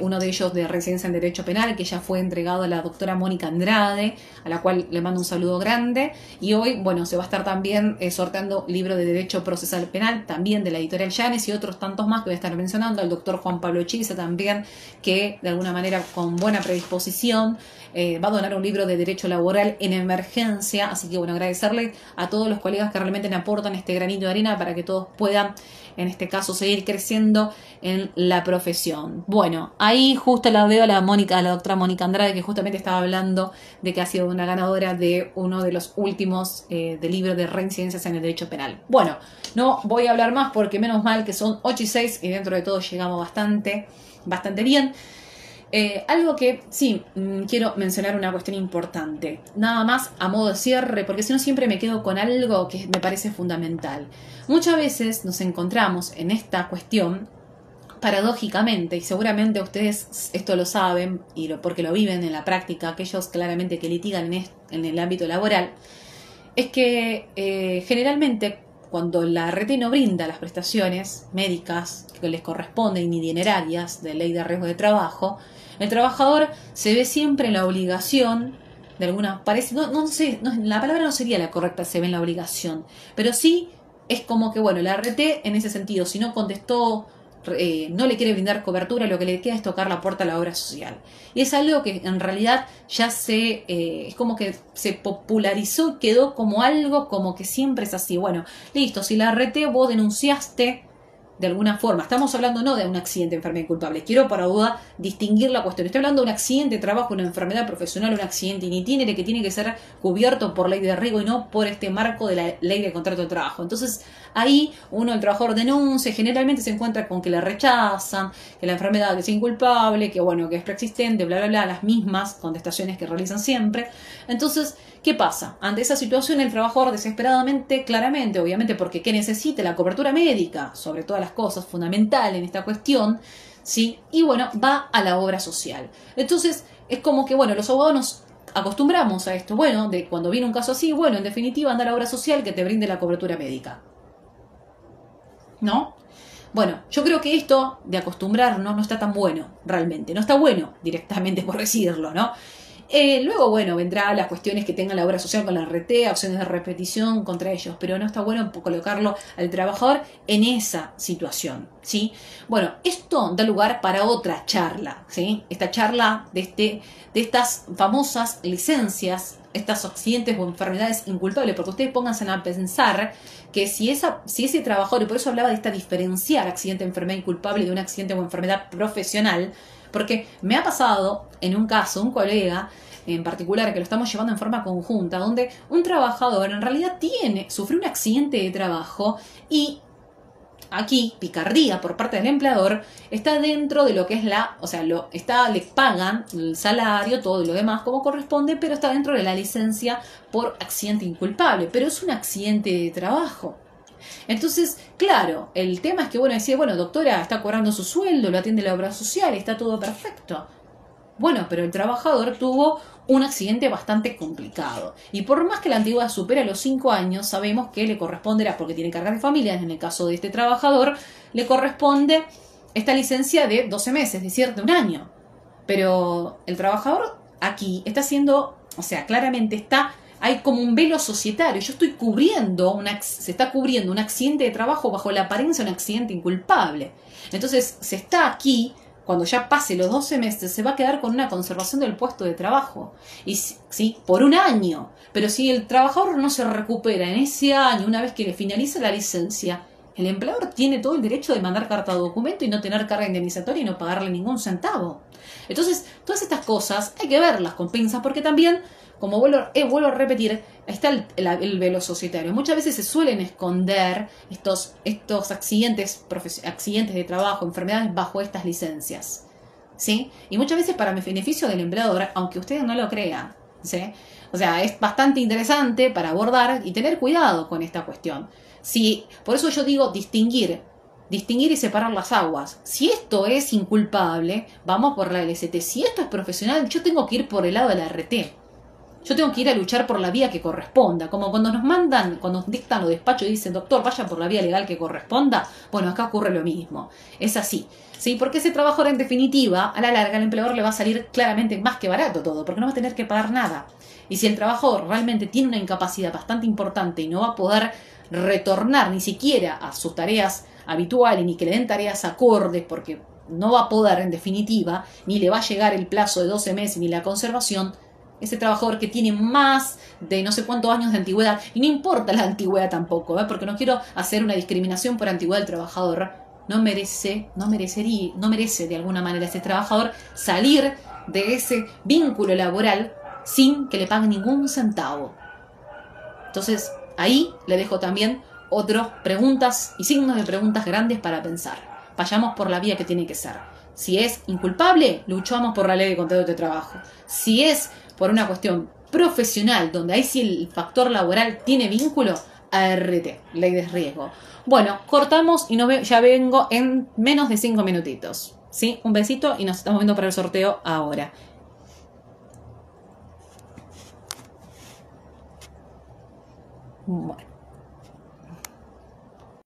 Uno de ellos de Residencia en Derecho Penal, que ya fue entregado a la doctora Mónica Andrade, a la cual le mando un saludo grande. Y hoy, se va a estar también sorteando libro de Derecho Procesal Penal, también de la editorial Llanes y otros tantos más que voy a estar mencionando. El doctor Juan Pablo Echiza también, que de alguna manera con buena predisposición va a donar un libro de Derecho Laboral en emergencia. Así que agradecerle a todos los colegas que realmente me aportan este granito de arena para que todos puedan, en este caso, seguir creciendo en la profesión. Ahí justo la veo a la doctora Mónica Andrade, que justamente estaba hablando de que ha sido una ganadora de uno de los últimos del libro de reincidencias en el derecho penal. No voy a hablar más porque menos mal que son 8 y 6 y dentro de todo llegamos bastante bien. Algo que sí, quiero mencionar una cuestión importante, nada más a modo de cierre, porque si no siempre me quedo con algo que me parece fundamental. Muchas veces nos encontramos en esta cuestión, paradójicamente, y seguramente ustedes esto lo saben, porque lo viven en la práctica, aquellos claramente que litigan en el ámbito laboral, es que generalmente cuando la RT no brinda las prestaciones médicas que les corresponden ni dinerarias de ley de riesgo de trabajo, el trabajador se ve siempre en la obligación de alguna, no sé, la palabra no sería la correcta, se ve en la obligación, pero sí es como que la RT en ese sentido, si no contestó, no le quiere brindar cobertura, lo que le queda es tocar la puerta a la obra social. Y es algo que en realidad ya es como que se popularizó y quedó como algo como que siempre es así. Listo, si la RT vos denunciaste de alguna forma, estamos hablando no de un accidente, enfermedad culpable, quiero para duda distinguir la cuestión, estoy hablando de un accidente de trabajo, una enfermedad profesional, un accidente itinerante que tiene que ser cubierto por ley de riesgo y no por este marco de la ley de contrato de trabajo. Entonces ahí el trabajador denuncia, generalmente se encuentra con que le rechazan, que la enfermedad es inculpable, que que es preexistente, bla bla bla, las mismas contestaciones que realizan siempre. Entonces, ¿qué pasa? Ante esa situación el trabajador desesperadamente, claramente, obviamente porque ¿qué necesita? La cobertura médica, sobre todas las cosas, fundamental en esta cuestión, ¿sí? Y va a la obra social. Entonces, es como que, los abogados nos acostumbramos a esto, de cuando viene un caso así, en definitiva anda a la obra social que te brinde la cobertura médica, ¿no? Bueno, yo creo que esto de acostumbrarnos no está tan bueno, realmente. No está bueno directamente, por decirlo, ¿no? Luego, bueno, vendrá las cuestiones que tenga la obra social con la RT, opciones de repetición contra ellos, pero no está bueno colocarlo al trabajador en esa situación, ¿sí? Bueno, esto da lugar para otra charla, ¿sí? Esta charla de estas famosas licencias, estos accidentes o enfermedades inculpables, porque ustedes pónganse a pensar que si ese trabajador, y por eso hablaba de esta diferenciar accidente, enfermedad inculpable de un accidente o enfermedad profesional, porque me ha pasado en un caso, un colega en particular, que lo estamos llevando en forma conjunta, donde un trabajador en realidad sufrió un accidente de trabajo y aquí, picardía por parte del empleador, está dentro de lo que es le pagan el salario, todo lo demás como corresponde, pero está dentro de la licencia por accidente inculpable, pero es un accidente de trabajo. Entonces, claro, el tema es que, decía, doctora, está cobrando su sueldo, lo atiende la obra social, está todo perfecto. Bueno, pero el trabajador tuvo un accidente bastante complicado. Y por más que la antigüedad supera los 5 años, sabemos que le corresponderá, porque tiene carga de familia, en el caso de este trabajador, le corresponde esta licencia de 12 meses, es decir, de un año. Pero el trabajador aquí está haciendo, claramente hay como un velo societario. Yo estoy se está cubriendo un accidente de trabajo bajo la apariencia de un accidente inculpable. Entonces, se está aquí, cuando ya pase los 12 meses, se va a quedar con una conservación del puesto de trabajo. Y sí, por un año. Pero si el trabajador no se recupera en ese año, una vez que le finaliza la licencia, el empleador tiene todo el derecho de mandar carta de documento y no tener carga indemnizatoria y no pagarle ningún centavo. Entonces, todas estas cosas hay que verlas con pinzas, porque también, como vuelvo a repetir, está el velo societario. Muchas veces se suelen esconder estos accidentes de trabajo, enfermedades bajo estas licencias, ¿sí? Y muchas veces para beneficio del empleador, aunque ustedes no lo crean, ¿sí? Es bastante interesante para abordar y tener cuidado con esta cuestión. Sí, por eso yo digo distinguir y separar las aguas. Si esto es inculpable, vamos por la LST. Si esto es profesional, yo tengo que ir por el lado de la RT. Yo tengo que ir a luchar por la vía que corresponda. Como cuando nos dictan los despachos y dicen, doctor, vaya por la vía legal que corresponda. Bueno, acá ocurre lo mismo. Es así. ¿Sí? Porque ese trabajador, en definitiva, a la larga, al empleador le va a salir claramente más que barato todo, porque no va a tener que pagar nada. Y si el trabajador realmente tiene una incapacidad bastante importante y no va a poder retornar ni siquiera a sus tareas habituales, ni que le den tareas acordes, porque no va a poder, en definitiva, ni le va a llegar el plazo de 12 meses ni la conservación, ese trabajador que tiene más de no sé cuántos años de antigüedad, y no importa la antigüedad tampoco, porque no quiero hacer una discriminación por antigüedad del trabajador, no merece de alguna manera ese trabajador salir de ese vínculo laboral sin que le paguen ningún centavo. Entonces, ahí le dejo también otras preguntas y signos de preguntas grandes para pensar. Vayamos por la vía que tiene que ser. Si es inculpable, luchamos por la ley de contrato de trabajo. Si es por una cuestión profesional, donde ahí sí el factor laboral tiene vínculo, ART, ley de riesgo. Bueno, cortamos y ya vengo en menos de 5 minutitos. ¿Sí? Un besito y nos estamos viendo para el sorteo ahora. Bueno.